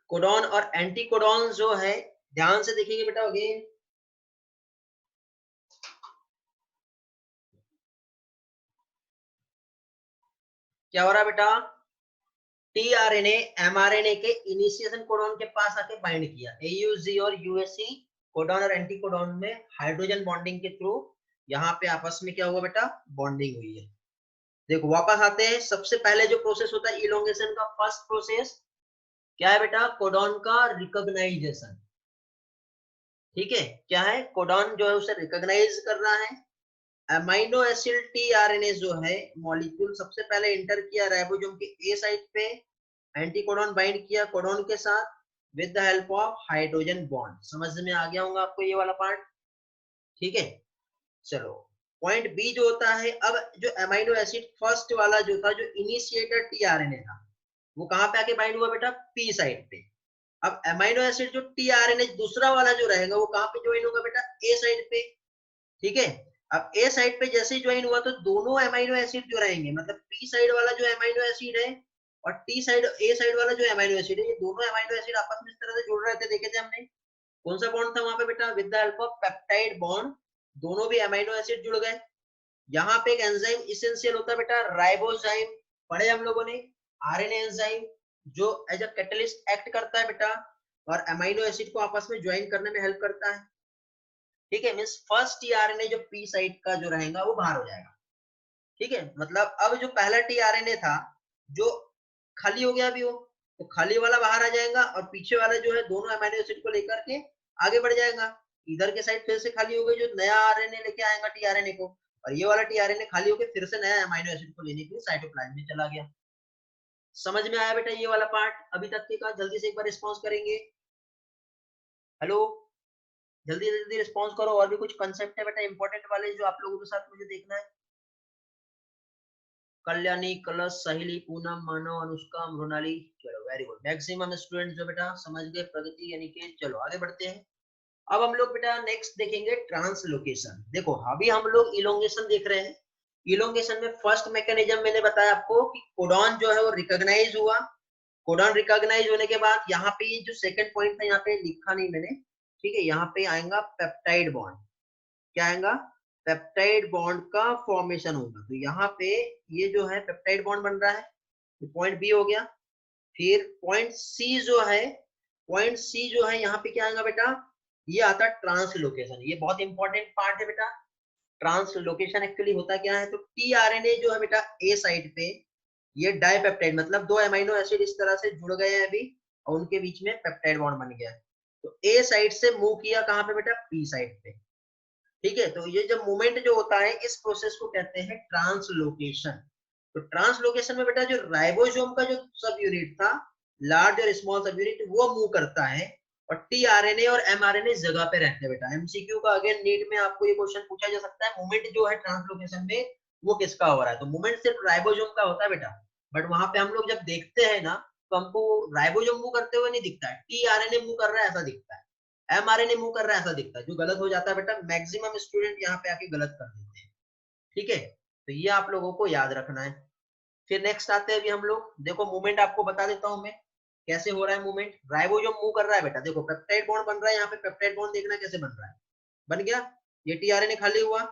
कोडॉन और एंटी कोडॉन जो है, ध्यान से देखेंगे बेटा अगेन। क्या हो रहा है बेटा, टीआरएनए एमआरएनए के इनिशिएशन कोडॉन के पास आके बाइंड किया, एयूजी और यूएससी कोडॉन और एंटी कोडॉन में हाइड्रोजन बॉन्डिंग के थ्रू यहाँ पे आपस में क्या हुआ बेटा, बॉन्डिंग हुई है। देखो वापस आते हैं, सबसे पहले जो प्रोसेस होता है इलोंगेशन का, फर्स्ट प्रोसेस क्या है बेटा, कोडॉन का रिकॉग्नाइजेशन। ठीक है, क्या है, कोडॉन जो है उसे रिकॉग्नाइज कर रहा है। अमाइनो एसिड टीआरएनए जो है मॉलिक्यूल सबसे पहले इंटर किया राइबोसोम के ए साइट पे, एंटी कोडॉन बाइंड किया कोडॉन के साथ with the help of hydrogen bond. समझ में आ गया होगा आपको ये वाला पार्ट। ठीक है, चलो पॉइंट बी जो होता है, अब जो अमाइनो एसिड फर्स्ट वाला जो था, जो इनिशिएटर टीआरएनए था, वो कहां पे आके बाइंड हुआ बेटा, पी साइड पे। अब अमाइनो एसिड जो टीआरएनए दूसरा वाला जो रहेगा वो कहां पे ज्वाइन होगा बेटा, ए साइड पे। ठीक है, अब ए साइड पे जैसे ही ज्वाइन हुआ तो दोनों अमाइनो एसिड जो रहेंगे, मतलब पी साइड वाला जो अमाइनो एसिड है और टी साइड ए साइड वाला जो अमाइनो एसिड है, ये दोनों अमाइनो एसिड आपस में इस तरह से जुड़ रहे थे, देखे थे हमने। कौन सा बॉन्ड था वहां पे बेटा, with the help of peptide bond, दोनों भी अमाइनो एसिड जुड़ गए। यहाँ पे एक एंजाइम इसेंशियल होता है बेटा, राइबोजाइम, पढ़े हम लोगों ने, आरएनए एंजाइम जो एज अ कैटलिस्ट एक्ट करता है बेटा और अमाइनो एसिड को आपस में ज्वाइन करने में हेल्प करता है। ठीक है, मींस फर्स्ट टीआरएनए जो पी साइड का जो रहेगा वो बाहर हो जाएगा। ठीक है, मतलब अब जो पहला टीआरएनए था जो खाली हो गया अभी, वो तो खाली वाला बाहर आ जाएगा और पीछे वाला जो है दोनों अमाइनो एसिड को लेकर के आगे बढ़ जाएगा। इधर के साइड फिर से खाली हो गई, जो नया आरएनए लेके आएगा टीआरएनए को, और ये वाला टीआरएनए खाली होकर फिर से नया अमाइनो एसिड को लेने के लिए साइटोप्लाज्म में चला गया। समझ में आया बेटा ये वाला पार्ट अभी तक के का? जल्दी से एक बार रिस्पॉन्स करेंगे, हेलो, जल्दी जल्दी रिस्पॉन्स करो। और भी कुछ कंसेप्ट है बेटा इंपॉर्टेंट वाले जो आप लोगों के साथ मुझे देखना है। कल्याणी, कलश, सहेली, पूनम, मानव, अनुष्का, मृणाली, चलो वेरी गुड, मैक्सिमम स्टूडेंट जो बेटा समझ गए, प्रगति यानी कि। चलो आगे बढ़ते हैं। अब हम लोग बेटा नेक्स्ट देखेंगे ट्रांसलोकेशन। देखो अभी हम लोग इलोंगेशन देख रहे हैं। इलोंगेशन में फर्स्ट मैकेनिज्म मैंने बताया आपको कि कोडॉन जो है वो रिकॉग्नाइज हुआ। कोडॉन रिकॉग्नाइज होने के बाद यहाँ पे जो सेकंड पॉइंट था, यहाँ पे लिखा नहीं मैंने, ठीक है, यहाँ पे आएगा पेप्टाइड बॉन्ड। क्या आएगा, पेप्टाइड बॉन्ड का फॉर्मेशन होगा। तो यहाँ पे ये जो है पेप्टाइड बॉन्ड बन रहा है, तो पॉइंट बी हो गया। फिर पॉइंट सी जो है, पॉइंट सी जो है यहाँ पे क्या आएगा बेटा, ये आता है ट्रांसलोकेशन। ये बहुत इंपॉर्टेंट पार्ट है बेटा। ट्रांसलोकेशन एक्चुअली होता क्या है, तो टीआरएनए जो है बेटा ए साइड पे, ये डाइपेप्टाइड मतलब दो अमीनो एसिड इस तरह से जुड़ गए हैं अभी और उनके बीच में पेप्टाइड बॉन्ड बन गया। तो ए साइड से मूव किया कहां पे बेटा, पी साइड पे। ठीक है, तो ये जब मूवमेंट जो होता है इस प्रोसेस को कहते हैं ट्रांसलोकेशन। तो ट्रांसलोकेशन में बेटा जो राइबोसोम का जो सब यूनिट था, लार्ज और स्मॉल सब यूनिट, वो मूव करता है और टीआरएनए और एमआरएनए जगह पे रहते हैं बेटा। एमसीक्यू का अगेन नीट में आपको ये क्वेश्चन पूछा जा सकता है, मूवमेंट जो है ट्रांसलोकेशन में वो किसका हो रहा है। तो मूवमेंट सिर्फ राइबोसोम का होता है बेटा, बट वहां पे हम लोग जब देखते हैं ना तो हमको राइबोसोम मूव करते हुए नहीं दिखता है, टीआरएनए मूव कर रहा है ऐसा दिखता है, एमआरएनए मूव कर रहा है ऐसा दिखता है। जो गलत हो जाता है बेटा, मैक्सिमम स्टूडेंट यहाँ पे आके गलत कर देते हैं। ठीक है, तो ये आप लोगों को याद रखना है। फिर नेक्स्ट आते हैं अभी हम लोग, देखो मूवमेंट आपको बता देता हूं मैं कैसे हो रहा है मूवमेंट। राइबोसोम मूव कर रहा है बेटा, देखो पेप्टाइड बॉन्ड बन रहा है, यहाँ पे पेप्टाइड बॉन्ड देखना कैसे बन रहा है, बन गया। ये टीआरएनए खाली हुआ,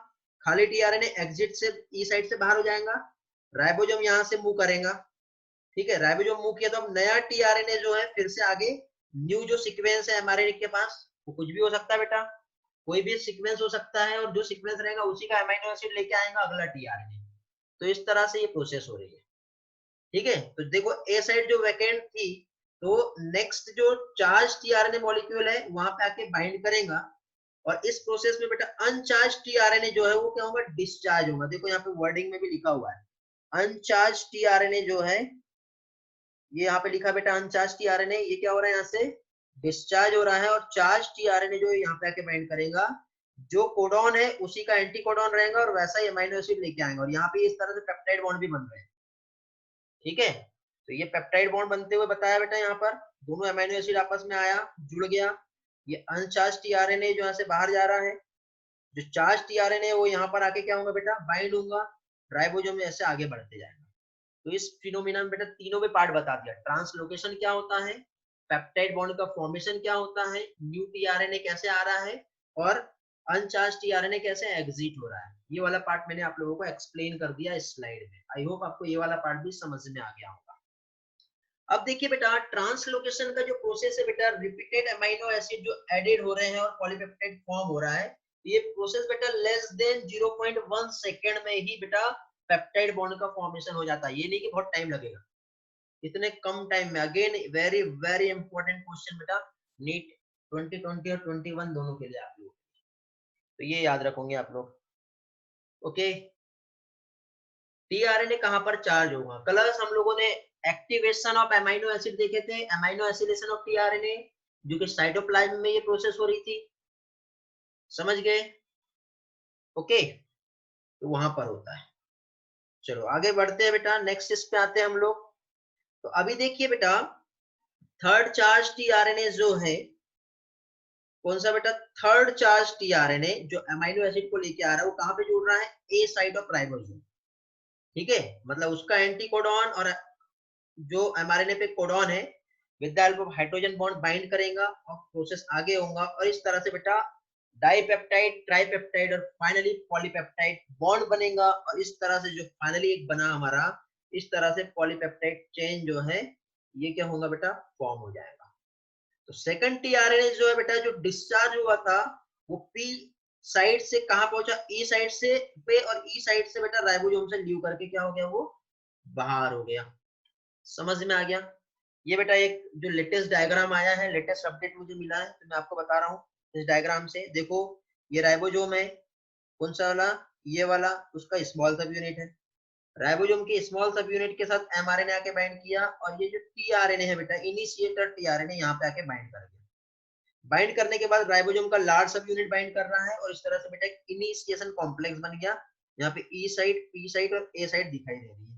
खाली टीआरएनए एग्जिट से ई साइड से बाहर हो जाएगा, राइबोसोम यहाँ से मूव करेगा। ठीक है, राइबोसोम मूव किया तो अब नया टीआरएनए जो है फिर से आगे न्यू जो सीक्वेंस है एमआरएनए के पास, वो कुछ भी हो सकता है बेटा, कोई भी सीक्वेंस हो सकता है, और जो सीक्वेंस रहेगा उसी का अमीनो एसिड लेके आएगा अगला टीआरएनए। तो इस तरह से ये प्रोसेस हो रही है। ठीक है, तो देखो ए साइड जो वैकेंट थी, तो नेक्स्ट जो चार्ज टीआरएनए मॉलिक्यूल है वहां पे आके बाइंड करेगा और इस प्रोसेस में बेटा अनचार्ज टीआरएनए जो है वो क्या होगा, डिस्चार्ज होगा। देखो यहाँ पे वर्डिंग में भी लिखा हुआ है अनचार्ज टीआरएनए जो है, ये यहाँ पे लिखा बेटा अनचार्ज टीआरएनए, ये क्या हो रहा है, यहाँ से डिस्चार्ज हो रहा है। और चार्ज टीआरएनए जो यहाँ पे आके बाइंड करेगा, जो कोडॉन है उसी का एंटी कोडॉन रहेगा और वैसा ही अमीनो एसिड लेके आएंगे, और यहाँ पे इस तरह से पेप्टाइड बॉन्ड भी बन रहे हैं। ठीक है, तो ये पेप्टाइड बॉन्ड बनते हुए बताया बेटा, यहाँ पर दोनों अमीनो एसिड आपस में आया, जुड़ गया, ये अनचार्ज टीआरएनए जो यहाँ से बाहर जा रहा है, जो चार्ज टीआरएनए वो यहाँ पर आके क्या होगा बेटा, बाइंड होगा, राइबोसोम में ऐसे आगे बढ़ते जाएगा। तो इस फिनोमिना में बेटा तीनों में पार्ट बता दिया, ट्रांसलोकेशन क्या होता है, पेप्टाइड बॉन्ड का फॉर्मेशन क्या होता है, न्यू टीआरएनए कैसे आ रहा है, और अनचार्ज टीआरएनए कैसे एग्जिट हो रहा है। ये वाला पार्ट मैंने आप लोगों को एक्सप्लेन कर दिया इस स्लाइड में। आई होप आपको ये वाला पार्ट भी समझ में आ गया होगा। अब देखिए बेटा, ट्रांसलोकेशन का जो प्रोसेस है बेटा, रिपीटेड अमीनो एसिड जो एडेड हो रहे हैं और पॉलीपेप्टाइड फॉर्म हो रहा है, ये प्रोसेस बेटा लेस देन 0.1 सेकेंड में ही बेटा पेप्टाइड बॉन्ड का फॉर्मेशन हो जाता है। ये नहीं कि बहुत टाइम लगेगा, इतने कम टाइम में। Again very very important question बेटा, नीट 2020 और 21 दोनों के लिए आप लोग, तो ये याद रखोगे आप लोग। ओके, टीआरएनए कहां पर चार्ज होगा। कलर्स हम लोगों ने एक्टिवेशन ऑफ अमीनो एसिड देखे थे, अमीनो एसिलेशन ऑफ टीआरएनए, जो कि साइटोप्लाज्म में ये प्रोसेस हो रही थी, समझ गए। ओके, तो वहां पर होता है। चलो आगे बढ़ते हैं बेटा, नेक्स्ट इस पे आते हैं हम लोग। तो अभी देखिए बेटा, थर्ड चार्ज टीआरएनए जो है, कौन सा बेटा, थर्ड चार्ज टीआरएनए जो अमीनो एसिड को लेके आ रहा है, वो कहां पे जुड़ रहा है, ए साइट ऑफ राइबोसोम। ठीक है, मतलब उसका एंटी कोडॉन और जो एमआरएनए पे कोडॉन है with the help of hydrogen bond bind करेगा और प्रोसेस आगे होगा, और इस तरह से बेटा डाइपेप्टाइड, ट्राइपेप्टाइड और फाइनली पॉलीपेप्टाइड बॉन्ड बनेगा। और इस तरह से जो फाइनली एक बना हमारा, इस तरह से पॉलीपेप्टाइड चेन जो है ये क्या होगा बेटा, फॉर्म हो जाएगा। तो सेकंड टीआरएनए जो है बेटा, जो डिस्चार्ज हुआ था वो पी साइड से कहां पहुंचा, ई साइड से पे, और ई साइड से बेटा राइबोसोम से लीव करके क्या हो गया, वो बाहर हो गया। समझ में आ गया। ये बेटा एक जो लेटेस्ट डायग्राम आया है, लेटेस्ट अपडेट मुझे मिला है, तो मैं आपको बता रहा हूँ इस डायग्राम से। देखो ये राइबोसोम है, कौन सा वाला, ये वाला, उसका स्मॉल सब यूनिट है। राइबोसोम के स्मॉल सब यूनिट के साथ एमआरएनए आके बाइंड किया, और ये जो टीआरएनए है बेटा, इनिशिएटर टीआरएनए यहाँ पे आके बाइंड कर गया। बाइंड करने के बाद राइबोसोम का लार्ज सब यूनिट बाइंड कर रहा है, और इस तरह से बेटा एक इनिशिएशन कॉम्प्लेक्स बन गया। यहाँ पे ई साइड, पी साइड और ए साइड दिखाई दे रही है।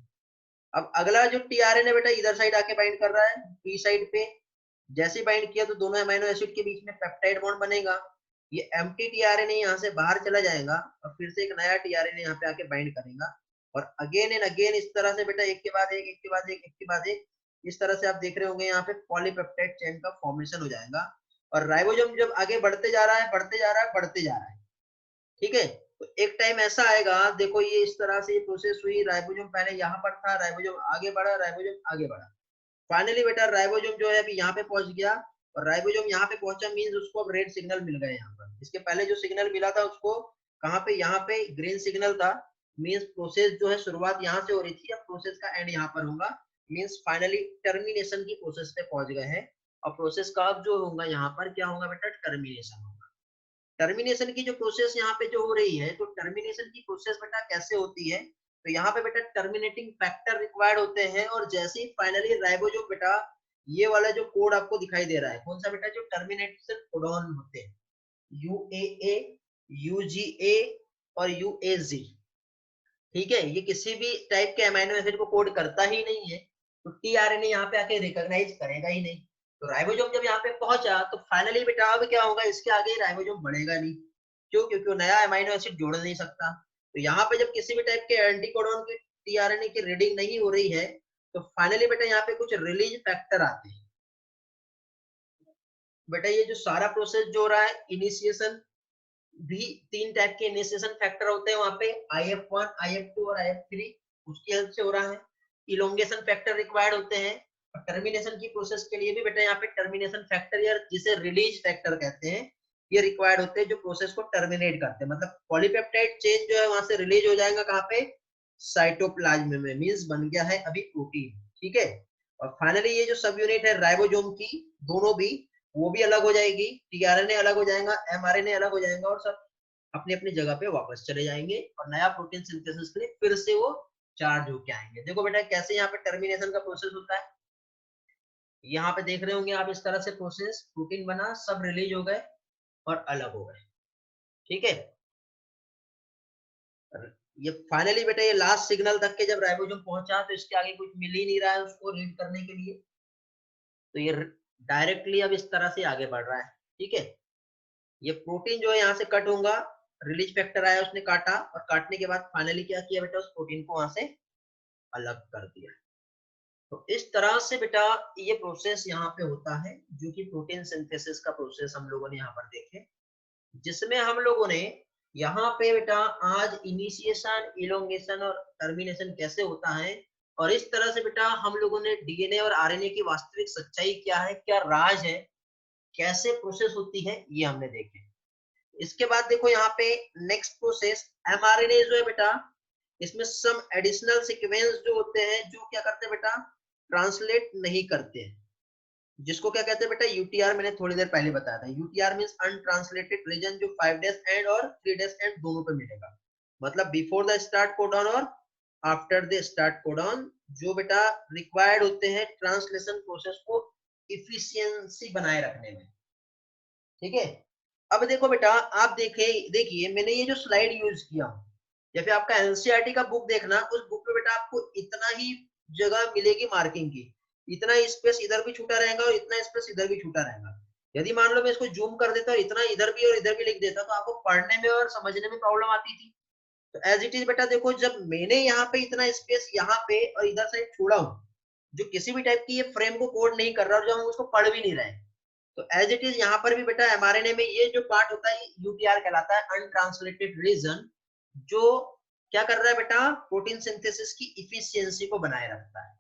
अब अगला जो टीआरएनए बेटा इधर साइड आके बाइंड कर रहा है, पी साइड पे। जैसे बाइंड किया तो दोनों अमीनो एसिड के बीच में पेप्टाइड बॉन्ड बनेगा। ये एम्प्टी टीआरएनए यहाँ से बाहर चला जाएगा, और फिर से एक नया टीआरएनए यहाँ पे आके बाइंड करेगा, और अगेन एंड अगेन इस तरह से बेटा एक के बाद एक, एक के बाद एक, एक के बाद एक, इस तरह से आप देख रहे होंगे यहाँ पे पॉलीपेप्टाइड चेन का फॉर्मेशन हो जाएगा। और राइबोसोम जब आगे बढ़ते जा रहा है, बढ़ते जा रहा है, बढ़ते जा रहा है, ठीक है, तो एक टाइम ऐसा आएगा, देखो ये इस तरह से प्रोसेस हुई, राइबोसोम पहले यहाँ पर था, राइबोसोम आगे बढ़ा, राइबोसोम आगे बढ़ा, फाइनली बेटा राइबोसोम जो है अभी यहाँ पे पहुंच गया। और राइबोसोम यहाँ पे पहुंचा मींस उसको अब रेड सिग्नल मिल गया यहाँ पर। इसके पहले जो सिग्नल मिला था उसको कहाँ पे, यहाँ पे ग्रीन सिग्नल था, मींस प्रोसेस जो है शुरुआत यहाँ से हो रही थी, अब प्रोसेस का एंड यहाँ पर होगा, मींस फाइनली टर्मिनेशन की प्रोसेस पे पहुंच गए हैं। और प्रोसेस का अब जो होगा यहाँ पर क्या होगा बेटा, टर्मिनेशन होगा। टर्मिनेशन की जो प्रोसेस यहाँ पे जो हो रही है, तो टर्मिनेशन की प्रोसेस बेटा कैसे होती है, तो यहाँ पे बेटा टर्मिनेटिंग फैक्टर रिक्वायर्ड होते हैं। और जैसे ही फाइनली राइबोसोम बेटा, ये वाला जो कोड आपको दिखाई दे रहा है, कौन सा बेटा, जो टर्मिनेशन कोडॉन होते हैं, UAA, UGA और UAG। ठीक है, ये किसी भी टाइप के अमीनो एसिड को कोड करता ही नहीं है, तो टीआरएनए यहाँ पे आके रिकॉग्नाइज करेगा ही नहीं। तो राइबोसोम जब यहाँ पे पहुंचा तो फाइनली बेटा अब क्या होगा, इसके आगे राइबोसोम बढ़ेगा नहीं। क्यों, क्योंकि वो नया अमीनो एसिड जोड़ नहीं सकता। तो यहाँ पे जब किसी भी टाइप के एंटीकोडॉन की टीआरएनए की रीडिंग नहीं हो रही है, तो फाइनली बेटा यहाँ पे कुछ रिलीज फैक्टर आते हैं। बेटा ये जो सारा प्रोसेस जो हो रहा है, इनिशिएशन भी 3 टाइप के इनिशिएशन फैक्टर होते हैं वहां पे, IF1, IF2 और IF3, उसकी हेल्प से हो रहा है। इलोंगेशन फैक्टर रिक्वायर्ड होते हैं, और टर्मिनेशन की प्रोसेस के लिए भी बेटा यहाँ पे टर्मिनेशन फैक्टर या जिसे रिलीज फैक्टर कहते हैं, ये रिक्वायर्ड होते हैं, जो प्रोसेस को टर्मिनेट करते हैं। मतलब पॉलीपेप्टाइड चेन जो है वहां से रिलीज हो जाएगा कहाँ पे, साइटोप्लाज्म में, मींस बन गया है अभी प्रोटीन। ठीक है, और फाइनली ये जो सब यूनिट है राइबोसोम की, दोनों भी, वो भी अलग हो जाएगी, टीआरएनए अलग हो जाएगा, एमआरएनए अलग हो जाएगा, और सब अपनी अपनी जगह पे वापस चले जाएंगे, और नया प्रोटीन सिंथेसिस के लिए फिर से वो चार्ज होके आएंगे। देखो बेटा कैसे यहाँ पे टर्मिनेशन का प्रोसेस होता है, यहाँ पे देख रहे होंगे आप, इस तरह से प्रोसेस, प्रोटीन बना, सब रिलीज हो गए और अलग हो गए। ठीक है, ये फाइनली बेटा ये लास्ट सिग्नल तक के जब राइबोसोम पहुंचा, तो इसके आगे कुछ मिल ही नहीं रहा है उसको रीड करने के लिए, तो ये डायरेक्टली अब इस तरह से आगे बढ़ रहा है। ठीक है, ये प्रोटीन जो है यहाँ से कट होगा, रिलीज फैक्टर आया उसने काटा, और काटने के बाद फाइनली क्या किया बेटा, उस प्रोटीन को वहां से अलग कर दिया। तो इस तरह से बेटा ये प्रोसेस यहाँ पे होता है, जो कि प्रोटीन सिंथेसिस का प्रोसेस हम लोगों ने यहाँ पर देखे, जिसमें हम लोगों ने यहाँ पे बेटा आज इनिशिएशन, इलोंगेशन और टर्मिनेशन कैसे होता है, और इस तरह से बेटा हम लोगों ने डीएनए और आरएनए की वास्तविक सच्चाई क्या है, क्या राज है, कैसे प्रोसेस होती है, ये हमने देखे। इसके बाद देखो यहाँ पे नेक्स्ट प्रोसेस एमआरएनए जो है बेटा, इसमें सम एडिशनल सीक्वेंस जो होते हैं, जो क्या करते हैं बेटा, ट्रांसलेट नहीं करते हैं, जिसको क्या कहते हैं बेटा, यूटीआर। मैंने थोड़ी देर पहले बताया था, यूटीआर मींस अनट्रांसलेटेड रीजन, जो 5' एंड और 3' एंड दोनों पे मिलेगा। मतलब बिफोर द स्टार्ट कोडॉन और आफ्टर द स्टार्ट कोडॉन, जो बेटा रिक्वायर्ड होते हैं ट्रांसलेशन प्रोसेस को इफिशियंसी बनाए रखने में। ठीक है, अब देखो बेटा, आप देखिए मैंने ये जो स्लाइड यूज किया हूँ, या फिर आपका एनसीईआरटी का बुक देखना, उस बुक में बेटा आपको इतना ही जगह मिलेगी मार्किंग की, इतना स्पेस इधर भी छूटा रहेगा और इतना स्पेस इधर भी छूटा रहेगा। यदि मान लो मैं इसको जूम कर देता और इतना इधर भी और इधर भी लिख देता, तो आपको पढ़ने में और समझने में प्रॉब्लम आती थी। तो एज इट इज बेटा देखो, जब मैंने यहाँ पे इतना स्पेस यहाँ पे और इधर साइड छोड़ा हूँ, जो किसी भी टाइप की ये फ्रेम को कोड नहीं कर रहा और जब हम उसको पढ़ भी नहीं रहे, तो एज इट इज यहाँ पर भी बेटा एमआरएनए में ये जो पार्ट होता है यूटीआर कहलाता है, अनट्रांसलेटेड रीजन, जो क्या कर रहा है बेटा, प्रोटीन सिंथेसिस की इफिशियंसी को बनाए रखता है।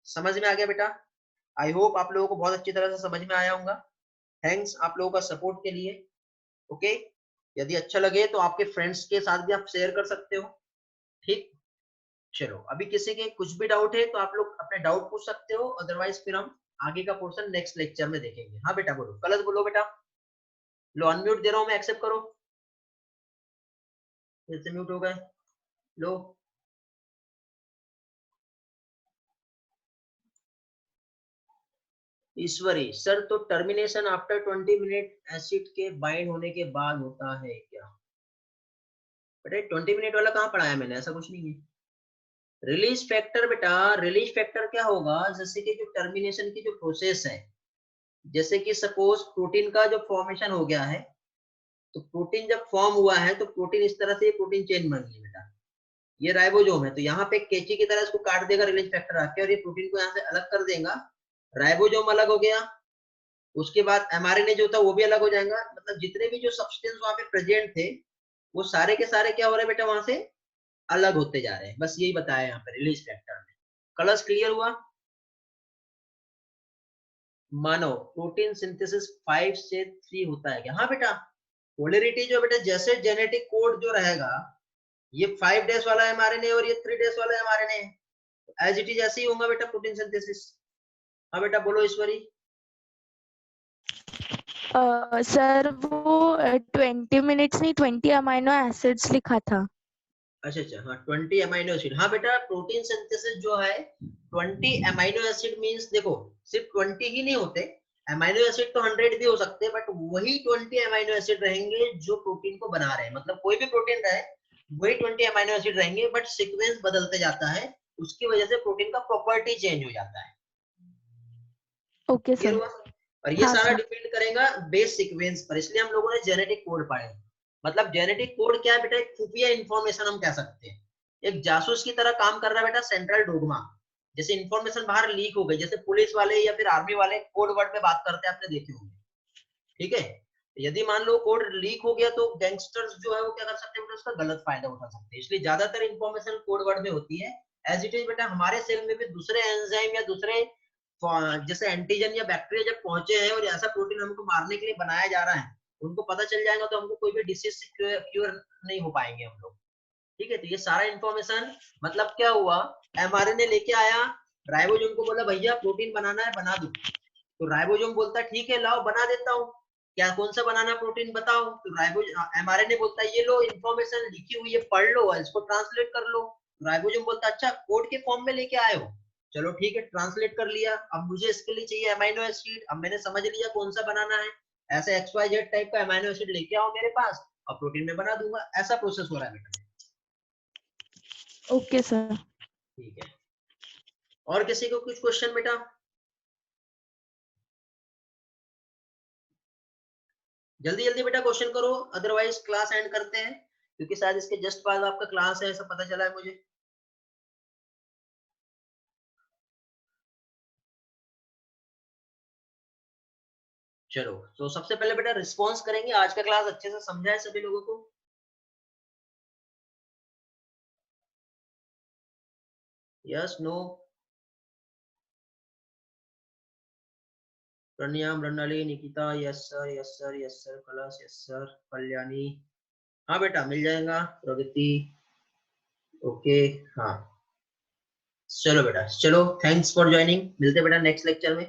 समझ में आ गया बेटा? आई होप आप लोगों को बहुत अच्छी तरह से समझ में आया होगा। थैंक्स आप लोगों का सपोर्ट के लिए। ओके, यदि अच्छा लगे तो आपके फ्रेंड्स के साथ भी आप शेयर कर सकते हो। ठीक, चलो अभी किसी के कुछ भी डाउट है तो आप लोग अपने डाउट पूछ सकते हो, अदरवाइज फिर हम आगे का पोर्शन नेक्स्ट लेक्चर में देखेंगे। हाँ बेटा बोलो, कलश बोलो बेटा। लो अनम्यूट दे रहा हूं मैं, एक्सेप्ट करो। फिर से म्यूट हो गए। लो ईश्वरी सर, तो टर्मिनेशन आफ्टर 20 मिनट एसिड के बाइंड होने के बाद होता है क्या? बेटा 20 मिनट वाला कहाँ पढ़ाया मैंने, ऐसा कुछ नहीं है। रिलीज फैक्टर बेटा, रिलीज फैक्टर क्या होगा, जैसे कि जो टर्मिनेशन की जो प्रोसेस है, जैसे कि सपोज प्रोटीन का जो फॉर्मेशन हो गया है, तो प्रोटीन जब फॉर्म हुआ है तो प्रोटीन इस तरह से प्रोटीन चेन बन गई बेटा, ये राइबोसोम है, तो यहाँ पे कैंची की तरह इसको काट देगा रिलीज फैक्टर आके, और ये प्रोटीन को यहाँ से अलग कर देगा, राइबोसोम अलग हो गया। उसके बाद एमआरएनए जो था वो भी अलग हो जाएगा, मतलब जितने भी जो सब्सटेंस वहां पे प्रेजेंट थे वो सारे के सारे क्या हो रहे हैं बेटा, वहां से अलग होते जा रहे हैं। बस यही बताया यहाँ पे रिलीज फैक्टर में। कलर्स क्लियर हुआ? मानो प्रोटीन सिंथेसिस 5 से 3 होता है क्या? हाँ बेटा, पोलैरिटी जो बेटा, जैसे जेनेटिक कोड जो रहेगा, ये 5' वाला एमआरएनए और ये 3' वाला एमआरएनए है, एज इट इज ऐसे ही होगा बेटा प्रोटीन सिंथेसिस। हाँ बेटा बोलो ईश्वरी। सर वो 20 मिनट्स नहीं 20 अमाइनो एसिड्स लिखा था। अच्छा अच्छा, हाँ 20 अमाइनो एसिड। हाँ बेटा, प्रोटीन सिंथेसिस जो है 20 अमाइनो एसिड मींस, देखो सिर्फ 20 ही नहीं होते, अमाइनो एसिड तो 100 भी हो सकते हैं, बट वही 20 अमाइनो एसिड रहेंगे जो प्रोटीन को बना रहे हैं। मतलब कोई भी प्रोटीन रहे वही 20 अमाइनो एसिड रहेंगे, बट सीक्वेंस बदलते जाता है, उसकी वजह से प्रोटीन का प्रॉपर्टी चेंज हो जाता है। Okay sir. और ये हाँ सारा सर। डिपेंड करेगा बेस सीक्वेंस पर, इसलिए हम लोगों ने जेनेटिक कोड पढ़े। मतलब जेनेटिक कोड क्या है बेटा, एक खुफिया इंफॉर्मेशन हम कह सकते हैं, एक जासूस की तरह काम कर रहा है बेटा सेंट्रल डोगमा। जैसे इंफॉर्मेशन बाहर लीक हो गई, जैसे पुलिस वाले या फिर आर्मी वाले कोड वर्ड में बात करते हैं, आपने देखे होंगे। ठीक है, यदि मान लो कोड लीक हो गया तो गैंगस्टर्स जो है वो क्या कर सकते हैं बेटा, उसका गलत फायदा उठा सकते हैं। इसलिए ज्यादातर इंफॉर्मेशन कोड वर्ड में होती है। एज इट इज बेटा, हमारे सेल में भी दूसरे एंजाइम या दूसरे जैसे एंटीजन या बैक्टीरिया जब पहुंचे हैं और ऐसा प्रोटीन हमको मारने के लिए बनाया जा रहा है, उनको पता चल जाएगा तो हमको कोई भी डिसीज से क्योर नहीं हो पाएंगे हम लोग। ठीक है, तो ये सारा इंफॉर्मेशन, मतलब क्या हुआ, एमआरएनए लेके आया, राइबोसोम को बोला भैया प्रोटीन बनाना है बना दो, तो राइबोसोम बोलता है ठीक है लाओ बना देता हूँ, क्या कौन सा बनाना प्रोटीन बताओ, तो एमआरएनए बोलता है ये लो इंफॉर्मेशन लिखी हुई है पढ़ लो, इसको ट्रांसलेट कर लो। राइबोसोम बोलता है अच्छा कोड के फॉर्म में लेके आए हो, चलो ठीक है ट्रांसलेट कर लिया, अब मुझे इसके लिए चाहिए अमाइनो एसिड, अब मैंने समझ लिया कौन सा बनाना है, ऐसे XYZ टाइप का अमाइनो एसिड लेके आओ मेरे पास और प्रोटीन में बना दूंगा। ऐसा प्रोसेस हो रहा है बेटा। Okay sir. ठीक है, और किसी को कुछ क्वेश्चन बेटा? जल्दी जल्दी बेटा क्वेश्चन करो, अदरवाइज क्लास एंड करते हैं, क्योंकि शायद इसके जस्ट बाद आपका क्लास है, ऐसा पता चला है मुझे। चलो तो सबसे पहले बेटा रिस्पॉन्स करेंगे, आज का क्लास अच्छे से समझा है सभी लोगों को? Yes no? Praniya, Mrunali, Nikita, yes sir, yes sir, yes sir, Kalash, yes sir, Kalyani, हाँ बेटा मिल जाएगा, प्रगति, ओके, हाँ चलो बेटा, चलो थैंक्स फॉर ज्वाइनिंग, मिलते हैं बेटा नेक्स्ट लेक्चर में।